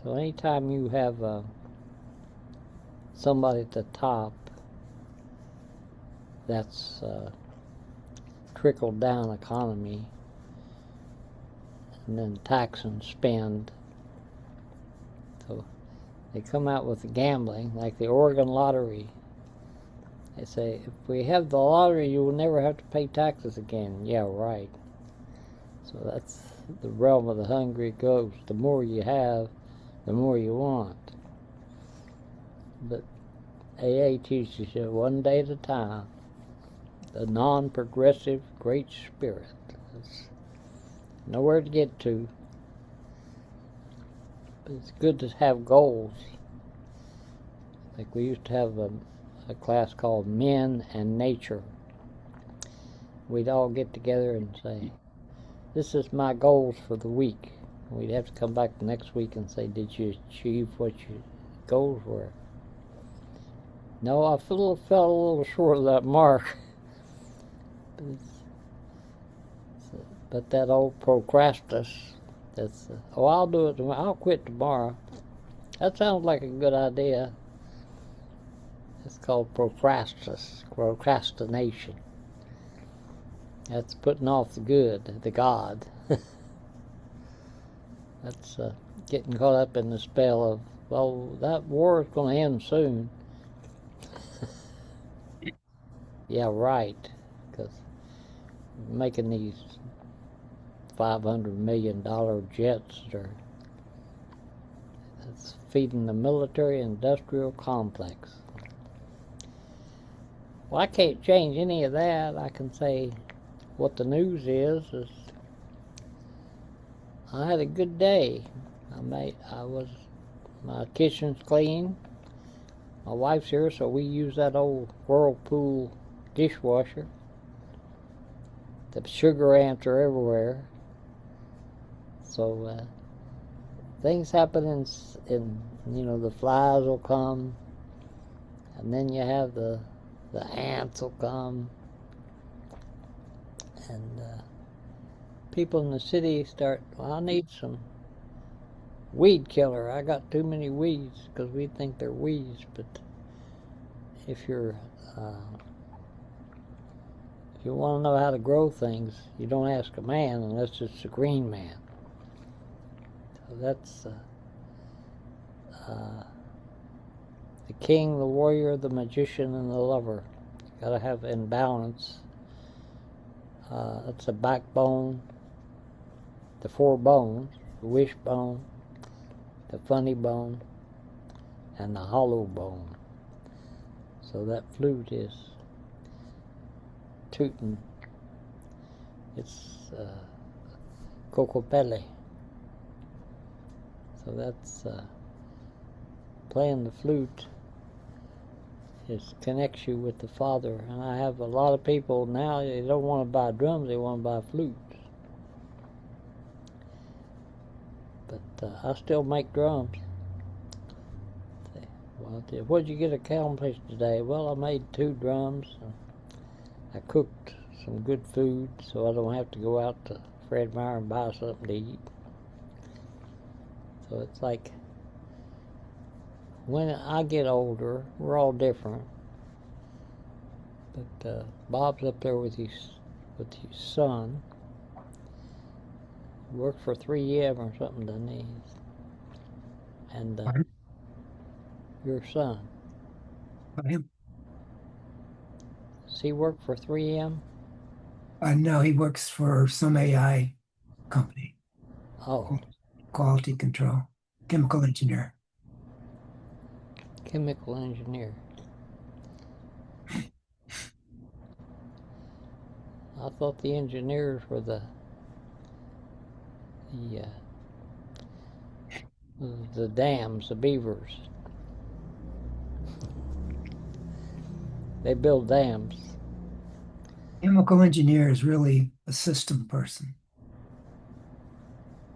So anytime you have somebody at the top that's trickled down economy, and then tax and spend, so they come out with gambling, like the Oregon lottery. They say, if we have the lottery, you will never have to pay taxes again. Yeah, right. So that's the realm of the hungry ghost. The more you have, the more you want. But AA teaches you one day at a time. The non-progressive Great Spirit. There's nowhere to get to. But it's good to have goals. Like we used to have a class called Men and Nature. We'd all get together and say, this is my goals for the week. We'd have to come back the next week and say, did you achieve what your goals were? No, I fell a little short of that mark. But that old procrastinus, that's, I'll do it tomorrow. I'll quit tomorrow. That sounds like a good idea. It's called procrastination. That's putting off the good, the God. That's getting caught up in the spell of, well, that war is going to end soon. Yeah, right. Because making these $500 million jets, that's feeding the military-industrial complex. Well, I can't change any of that. I can say what the news is I had a good day. My kitchen's clean. My wife's here, so we use that old Whirlpool dishwasher. The sugar ants are everywhere. So things happen in the flies will come, and then you have the ants will come, and people in the city start, well, I need some weed killer. I got too many weeds, because we think they're weeds. But if you want to know how to grow things, you don't ask a man unless it's a green man. So that's the king, the warrior, the magician, and the lover. You got to have in balance. That's the backbone, the four bones, the wishbone, the funny bone, and the hollow bone. So that flute is tooting. It's cocopelli. So that's playing the flute connects you with the Father. And I have a lot of people now, they don't want to buy drums, they want to buy flutes. But I still make drums. Well, what did you get accomplished today? Well, I made 2 drums. I cooked some good food, so I don't have to go out to Fred Meyer and buy something to eat. So it's like, when I get older, we're all different. But Bob's up there with his son. He worked for 3M or something, doesn't he? And your son. Him? Does he work for 3M? No, he works for some AI company. Oh. Quality control. Chemical engineer. Chemical engineer. I thought the engineers were the dams, the beavers. They build dams. Chemical engineer is really a system person.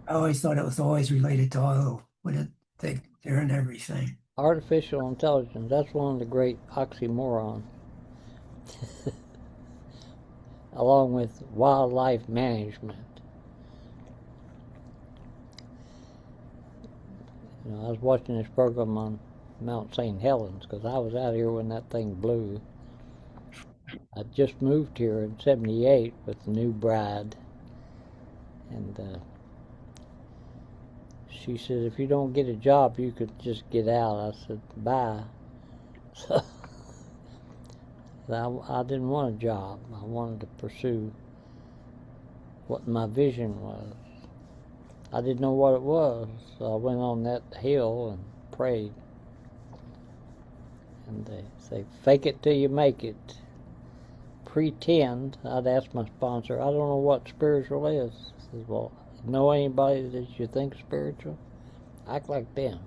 I always thought it was always related to oil, but they're in everything. Artificial intelligence, that's one of the great oxymorons. Along with wildlife management. I was watching this program on Mount St. Helens, because I was out here when that thing blew. I just moved here in '78 with the new bride, and she said, if you don't get a job, you could just get out. I said, bye. So I didn't want a job. I wanted to pursue what my vision was. I didn't know what it was, so I went on that hill and prayed. And they say, fake it till you make it. Pretend. I'd ask my sponsor, I don't know what spiritual is. He says, well, know anybody that you think spiritual? Act like them.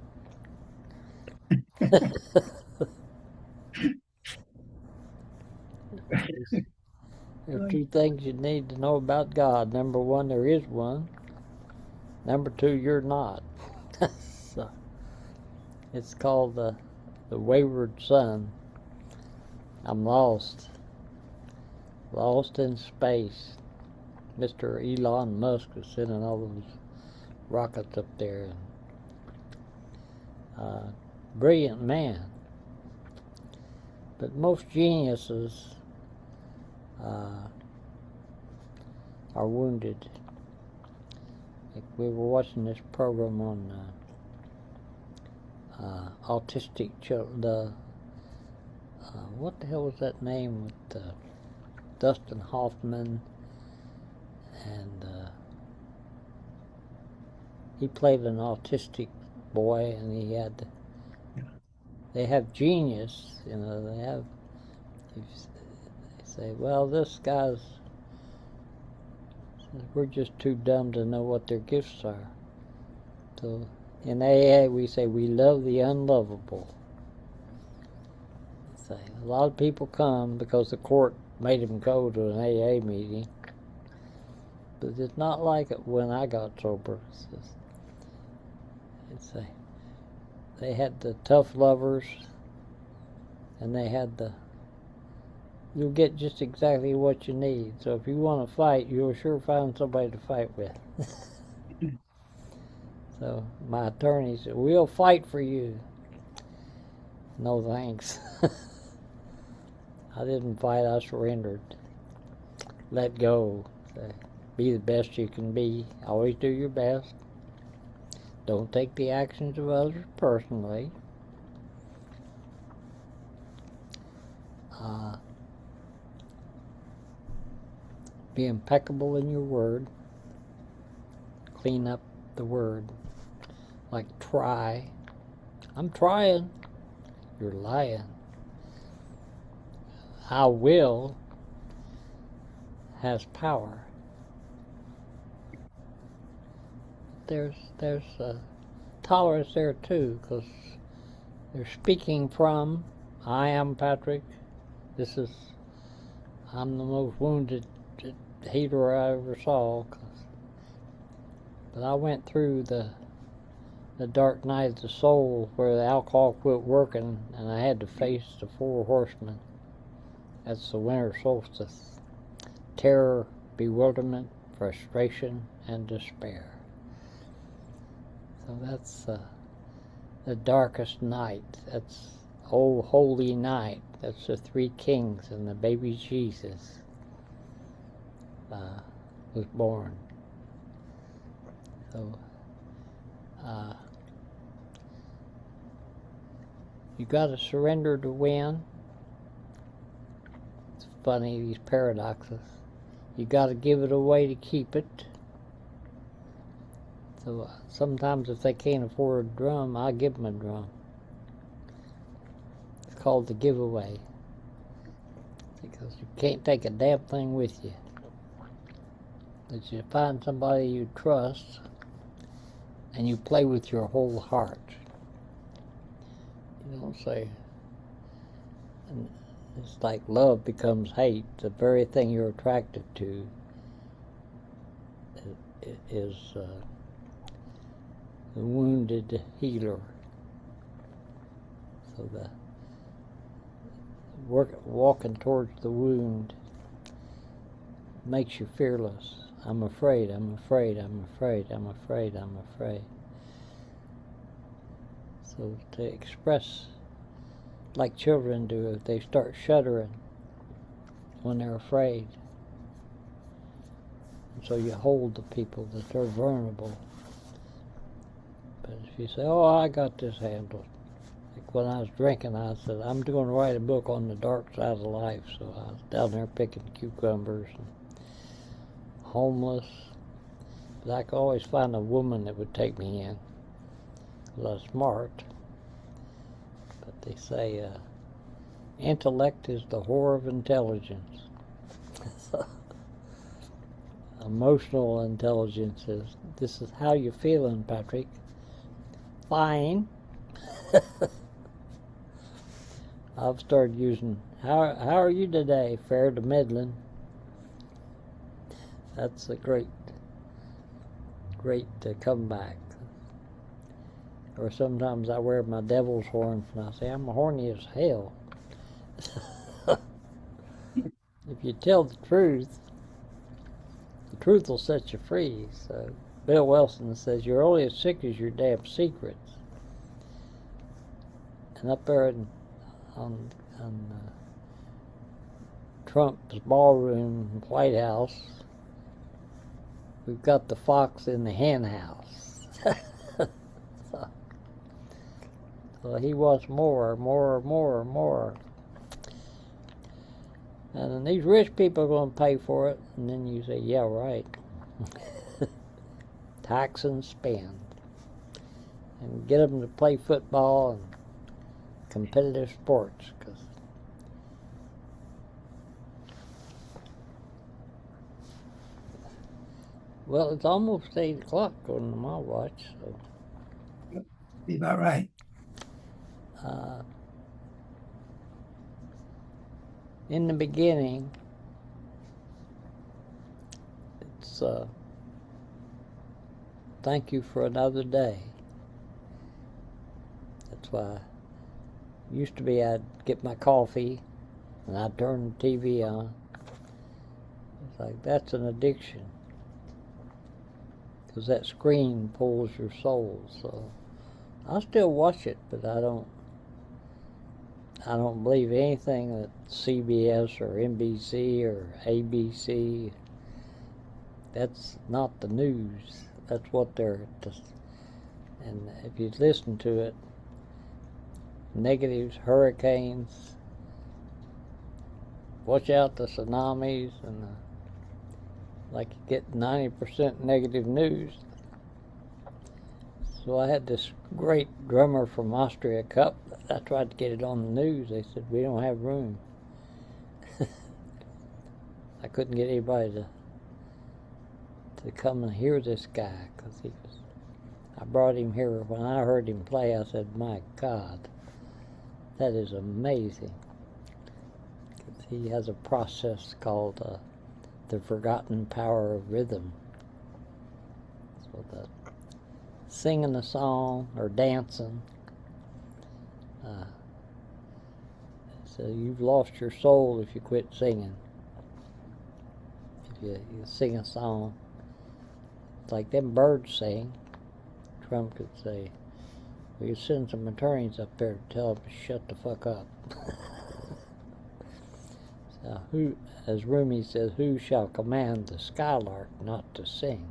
There are two things you need to know about God. Number one, there is one. Number two, you're not. So, it's called the wayward son. I'm lost. Lost in space. Mr. Elon Musk is sending all those rockets up there. Brilliant man. But most geniuses are wounded. Like we were watching this program on autistic children. What the hell was that name with Dustin Hoffman, and he played an autistic boy, and he had. They have genius, you know. They have. They say, well, this guy's. We're just too dumb to know what their gifts are. So in AA we say we love the unlovable. Say a lot of people come because the court made them go to an AA meeting, but it's not like it when I got sober. They had the tough lovers, and they had the. You'll get just exactly what you need. So if you want to fight, you'll sure find somebody to fight with. So my attorney said, we'll fight for you. No thanks. I didn't fight, I surrendered. Let go. Be the best you can be. Always do your best. Don't take the actions of others personally. Be impeccable in your word. Clean up the word. Like try. I'm trying. You're lying. I will has power. There's tolerance there too, because they're speaking from, I am Patrick. I'm the most wounded healer I ever saw. But I went through the dark night of the soul where the alcohol quit working, and I had to face the 4 horsemen. That's the winter solstice. Terror, bewilderment, frustration, and despair. So that's the darkest night. That's Oh Holy Night. That's the 3 kings and the baby Jesus was born. So you got to surrender to win. It's funny, these paradoxes. You got to give it away to keep it. So sometimes if they can't afford a drum, I give them a drum. It's called the giveaway. Because you can't take a damn thing with you. But you find somebody you trust and you play with your whole heart. You don't say, and it's like love becomes hate. The very thing you're attracted to is the wounded healer. So the walking towards the wound makes you fearless. I'm afraid, I'm afraid, I'm afraid, I'm afraid, I'm afraid. So to express like children do, they start shuddering when they're afraid. And so you hold the people that are vulnerable. But if you say, oh, I got this handled, when I was drinking, I said, I'm going to write a book on the dark side of life. So I was down there picking cucumbers and homeless. But I could always find a woman that would take me in. I was smart. But they say intellect is the whore of intelligence. Emotional intelligence is, this is how you feeling, Patrick. Fine. I've started using, how are you today? Fair to middling. That's a great comeback. Or sometimes I wear my devil's horns and I say, I'm horny as hell. If you tell the truth will set you free. So Bill Wilson says, you're only as sick as your damn secrets. And up there on Trump's ballroom, White House, we've got the fox in the hen house. So he wants more. And then these rich people are going to pay for it. And then you say, yeah, right. Tax and spend. And get them to play football and competitive sports. Well, it's almost 8 o'clock on my watch. So. Yep, be about right. In the beginning, it's thank you for another day. That's why used to be I'd get my coffee and I'd turn the TV on. It's like that's an addiction because that screen pulls your soul. So I still watch it, but I don't believe anything that CBS or NBC or ABC. That's not the news. That's what they're just. And if you listen to it, negatives, hurricanes, watch out the tsunamis, and like you get 90% negative news. So I had this great drummer from Austria Cup. I tried to get it on the news. They said, we don't have room. I couldn't get anybody to come and hear this guy because I brought him here. When I heard him play, I said, my God, that is amazing. He has a process called the forgotten power of rhythm. So that singing a song or dancing, so you've lost your soul if you quit singing. If you sing a song, it's like them birds sing. Trump could say, well, you send some attorneys up there to tell them to shut the fuck up. So who, as Rumi says, who shall command the skylark not to sing?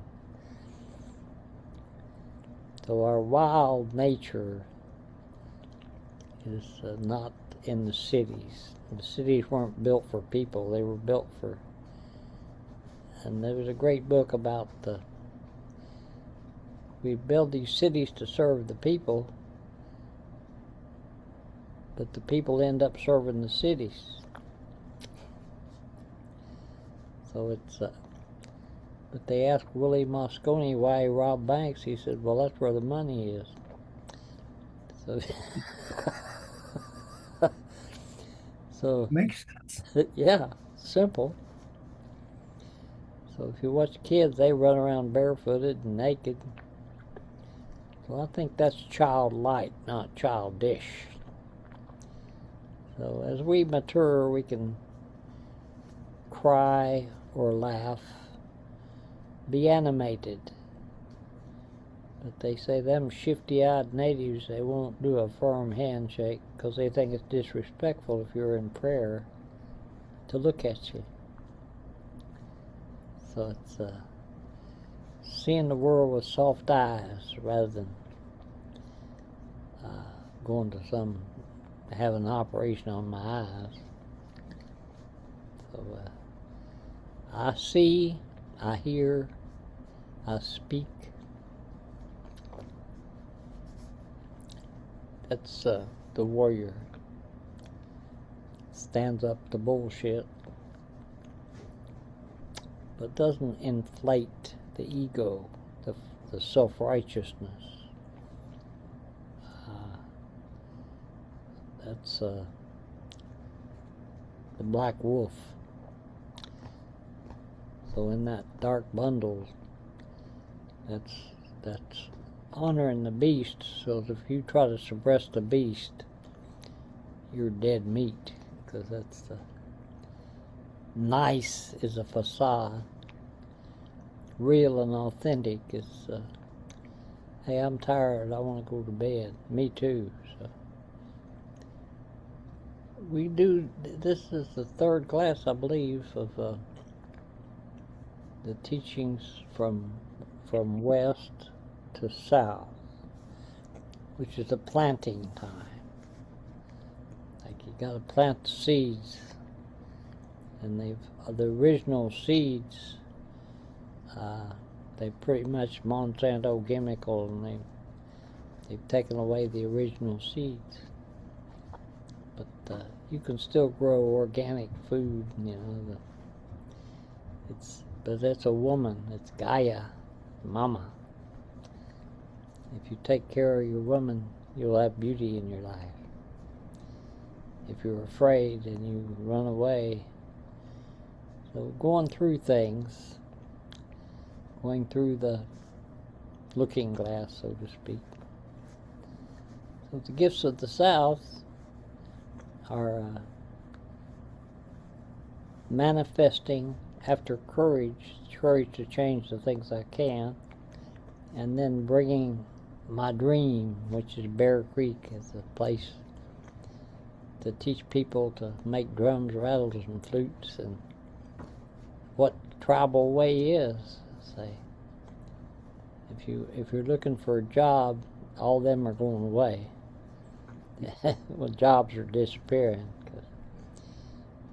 So our wild nature is not in the cities. The cities weren't built for people. They were built for... And there was a great book about we build these cities to serve the people, but the people end up serving the cities. So it's... But they asked Willie Moscone why he robbed banks. He said, well, that's where the money is. So, so Makes sense. Yeah, simple. So if you watch kids, they run around barefooted and naked. So I think that's childlike, not childish. So as we mature, we can cry or laugh, be animated. But they say them shifty-eyed natives, they won't do a firm handshake because they think it's disrespectful if you're in prayer to look at you. So it's seeing the world with soft eyes rather than going to have an operation on my eyes. So I see, I hear, I speak. That's the warrior. Stands up to bullshit, but doesn't inflate the ego, the self-righteousness. That's the black wolf. So in that dark bundle, that's honoring the beast. So if you try to suppress the beast, you're dead meat, because that's the nice is a facade. Real and authentic is, hey, I'm tired, I want to go to bed. Me too. So we do. This is the third class, I believe, of the teachings from west to south, which is the planting time. Like you got to plant the seeds, and the original seeds. They pretty much Monsanto chemical, and they've taken away the original seeds. But you can still grow organic food, you know. But it's a woman. It's Gaia, Mama. If you take care of your woman, you'll have beauty in your life. If you're afraid and you run away, so going through things. Going through the looking glass, so to speak. So the gifts of the South are manifesting after courage to change the things I can, and then bringing my dream, which is Bear Creek, as a place to teach people to make drums, rattles, and flutes, and what tribal way is. Say, if you're looking for a job, all of them are going away. Well, jobs are disappearing because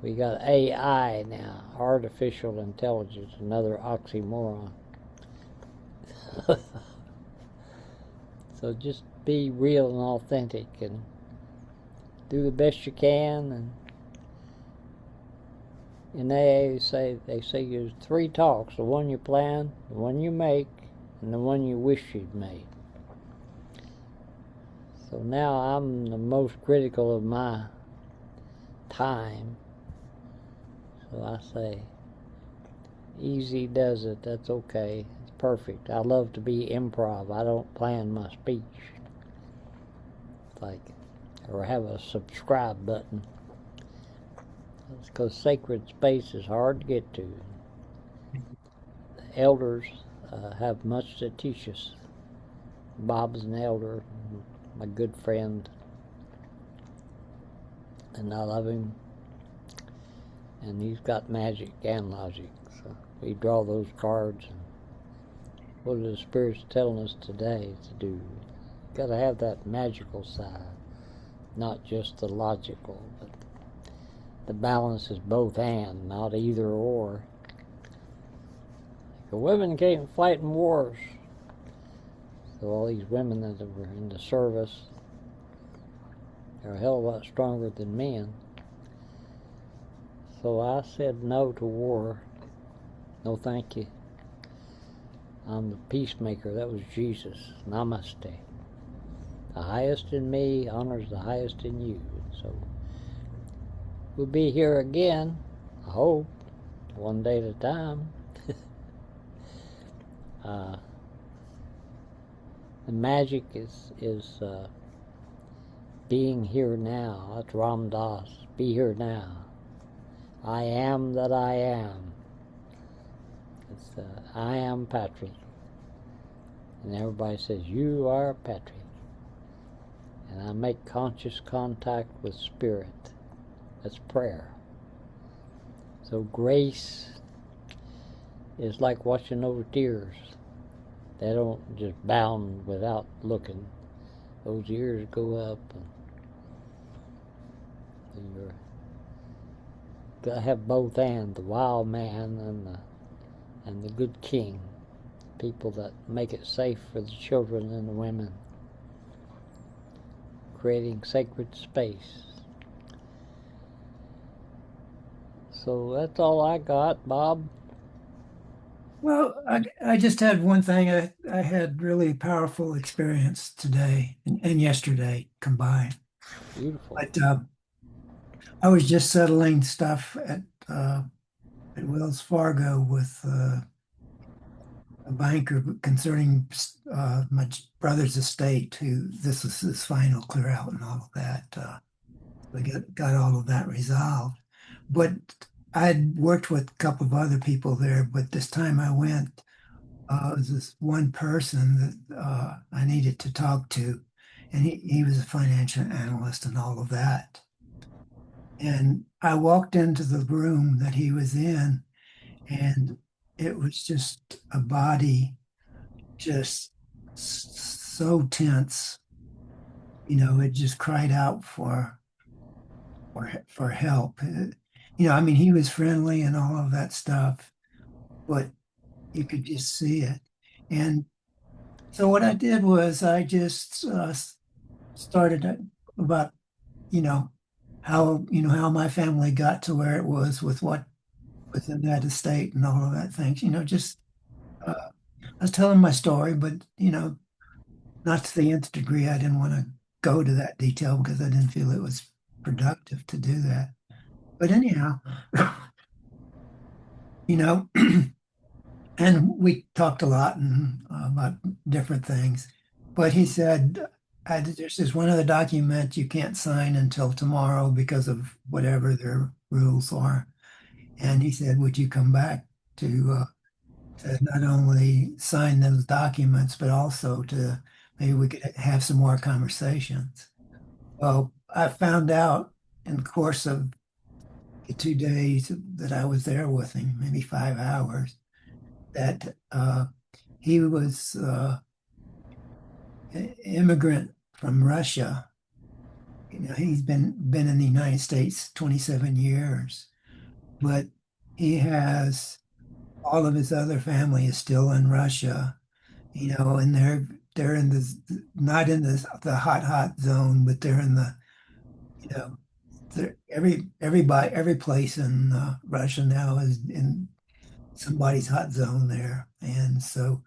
we got AI now, artificial intelligence, another oxymoron. So just be real and authentic and do the best you can. And in AA, they say there's 3 talks: the one you plan, the one you make, and the one you wish you'd made. So now I'm the most critical of my time. So I say, easy does it, that's okay, it's perfect. I love to be improv. I don't plan my speech. Or have a subscribe button. It's because sacred space is hard to get to. The elders have much to teach us. Bob's an elder, my good friend, and I love him. And he's got magic and logic. So we draw those cards. And what are the spirits telling us today to do? You've got to have that magical side, not just the logical, but the balance is both and, not either or. The women can't fight in wars. So all these women that were in the service are a hell of a lot stronger than men. So I said no to war. No thank you. I'm the peacemaker. That was Jesus. Namaste. The highest in me honors the highest in you. So we'll be here again, I hope, one day at a time. The magic is being here now. That's Ram Dass. Be here now. I am that I am. It's I am Patrick. And everybody says, you are Patrick. And I make conscious contact with spirit. That's prayer. So grace is like watching over tears. They don't just bound without looking. those years go up, and you're gotta have both ends, the wild man and the good king, people that make it safe for the children and the women, creating sacred space. So that's all I got, Bob. Well, I just had one thing. I had really powerful experience today and yesterday combined. Beautiful. But I was just settling stuff at Wells Fargo with a banker concerning my brother's estate, who this was his final clear out and all of that. We got all of that resolved. But I'd worked with a couple of other people there, but this time I went, it was this one person that I needed to talk to, and he was a financial analyst and all of that. And I walked into the room that he was in, and it was just a body just so tense. It just cried out for help. I mean, he was friendly and all of that stuff, but you could just see it. And so what I did was I just started about, you know, how my family got to where it was with what within that estate and all of that things. Just I was telling my story, but not to the nth degree. I didn't want to go to that detail because I didn't feel it was productive to do that. But anyhow, you know, and we talked a lot about different things. But he said, there's this one other document you can't sign until tomorrow because of whatever their rules are. And he said, would you come back to not only sign those documents, but also to maybe we could have some more conversations. Well, I found out in the course of the 2 days that I was there with him, maybe 5 hours, that he was an immigrant from Russia. He's been in the United States 27 years, but he has all of his other family is still in Russia, and they're in this not in the hot zone, but they're in the you know every place in Russia now is in somebody's hot zone there, and so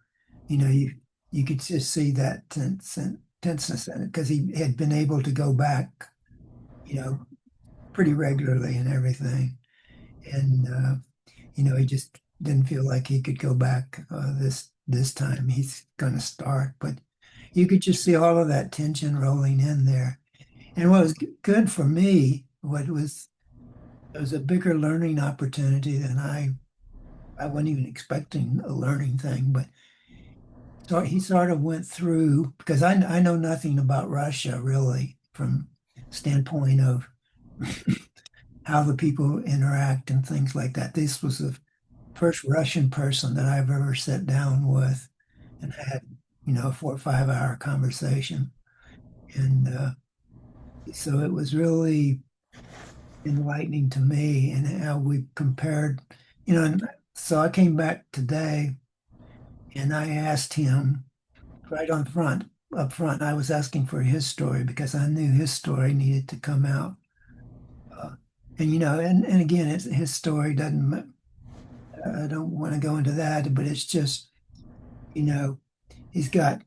you could just see that tenseness in it because he had been able to go back, pretty regularly and everything, and he just didn't feel like he could go back this time. He's going to start, but you could just see all of that tension rolling in there. And what was good for me, it was a bigger learning opportunity than I wasn't even expecting a learning thing, but so he sort of went through because I know nothing about Russia really from standpoint of how the people interact and things like that. This was the first Russian person that I've ever sat down with and had, a 4 or 5 hour conversation. And so it was really enlightening to me and how we compared, and so I came back today and I asked him right up front, I was asking for his story because I knew his story needed to come out. And again, his story doesn't, I don't want to go into that, but it's just, he's got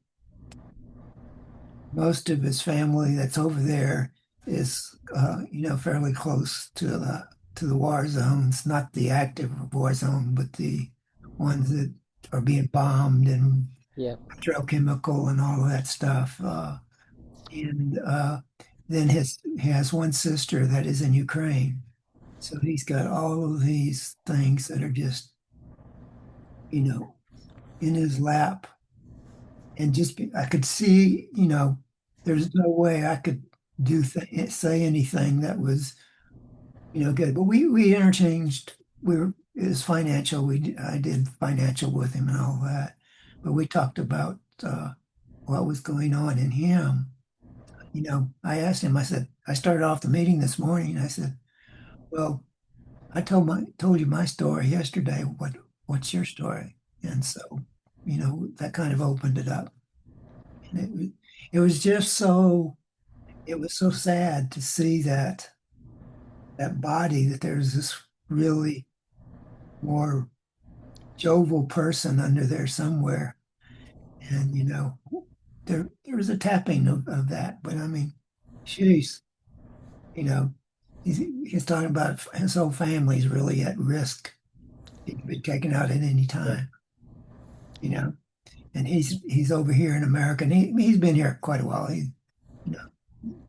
most of his family that's over there is, fairly close to the war zones, not the active war zone, but the ones that are being bombed and Yeah. petrochemical and all of that stuff. And then he has one sister that is in Ukraine. So he's got all of these things that are just, in his lap. And I could see, there's no way I could say anything that was, good. But we interchanged. It was financial. I did financial with him and all that. But we talked about what was going on in him. I asked him, I said, I started off the meeting this morning. I said, well, I told you my story yesterday. What's your story? And so, that kind of opened it up. And it was just it was so sad to see that body, that there's this really more jovial person under there somewhere. And, there was a tapping of that. But I mean, jeez, you know, he's talking about his whole family's really at risk. He could be taken out at any Yeah. time, you know. And he's over here in America, and he's been here quite a while. He, you know,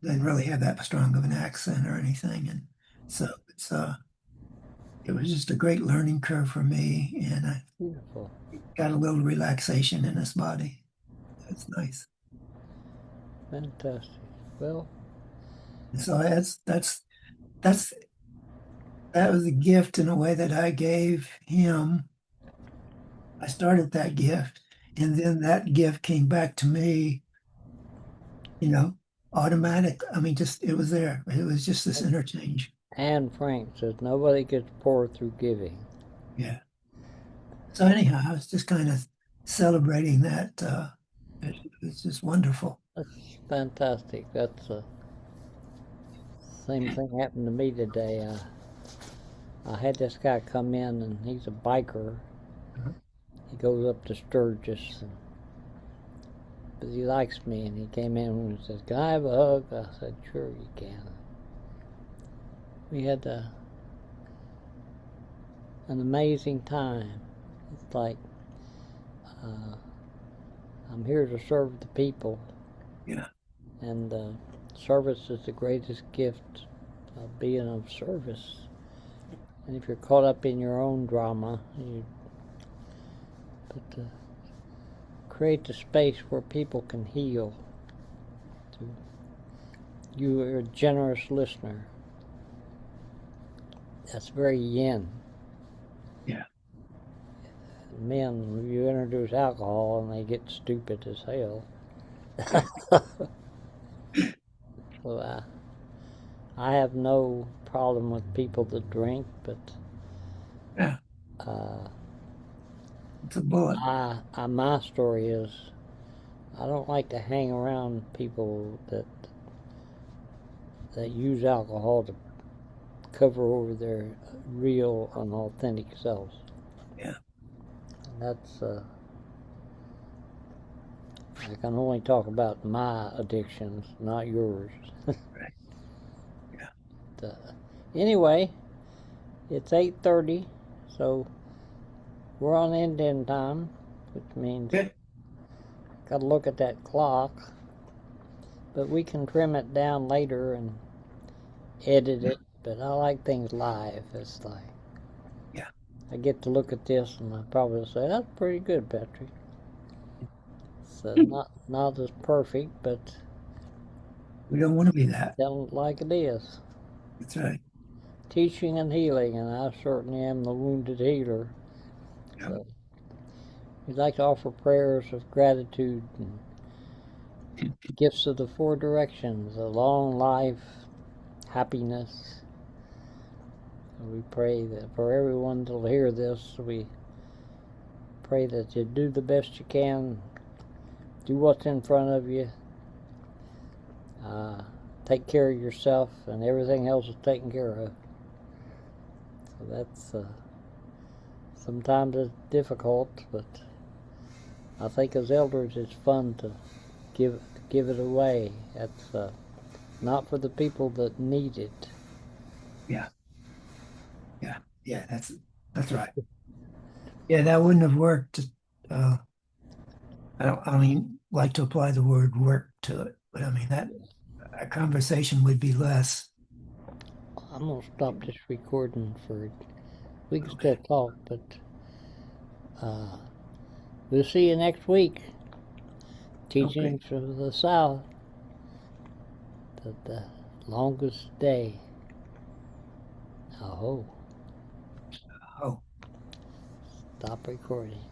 doesn't really have that strong of an accent or anything, and so it was just a great learning curve for me, and I Beautiful. got a little relaxation in his body. That's nice. Fantastic. Well, And so that's that was a gift in a way that I gave him. I started that gift, and then that gift came back to me, you know, automatic. I mean, just it was there. It was just this interchange. Anne Frank says nobody gets poor through giving. Yeah. So anyhow, I was just kind of celebrating that. It was just wonderful. That's fantastic. That's the same thing happened to me today. I had this guy come in, and he's a biker. Uh-huh. He goes up to Sturgis, but he likes me, and he came in and says, "Can I have a hug?" I said, "Sure, you can." We had an amazing time. It's like uh, I'm here to serve the people, Yeah. and service is the greatest gift of being of service. And if you're caught up in your own drama, but create the space where people can heal. To, you are a generous listener. That's very yin. Yeah. Men, you introduce alcohol and they get stupid as hell. So I have no problem with people that drink, but Yeah. uh, It's a bullet. my story is I don't like to hang around people that use alcohol to cover over their real and authentic selves. Yeah. And that's I can only talk about my addictions, not yours. Right. Yeah. uh, anyway, it's 8:30, so we're on Indian time, which means Good. got to look at that clock. But we can trim it down later and edit it. But I like things live. It's like Yeah. I get to look at this and I probably say that's pretty good, Patrick. It's not as perfect, but We don't want to be that. tell it like it is. That's right. Teaching and healing, and I certainly am the wounded healer. Yeah. So we'd like to offer prayers of gratitude and gifts of the four directions, a long life, happiness. We pray that for everyone to hear this, we pray that you do the best you can, do what's in front of you, uh, take care of yourself, and everything else is taken care of. So that's sometimes it's difficult, but I think as elders it's fun to give it away. That's not for the people that need it. Yeah. Yeah. Yeah. That's right. Yeah, that wouldn't have worked. Uh, I don't even like to apply the word work to it, but I mean that a conversation would be less. I'm gonna stop this recording for. We can still Okay. talk, but uh, we'll see you next week. Okay. Teachings of the South, the longest day. Oh, Oh. stop recording.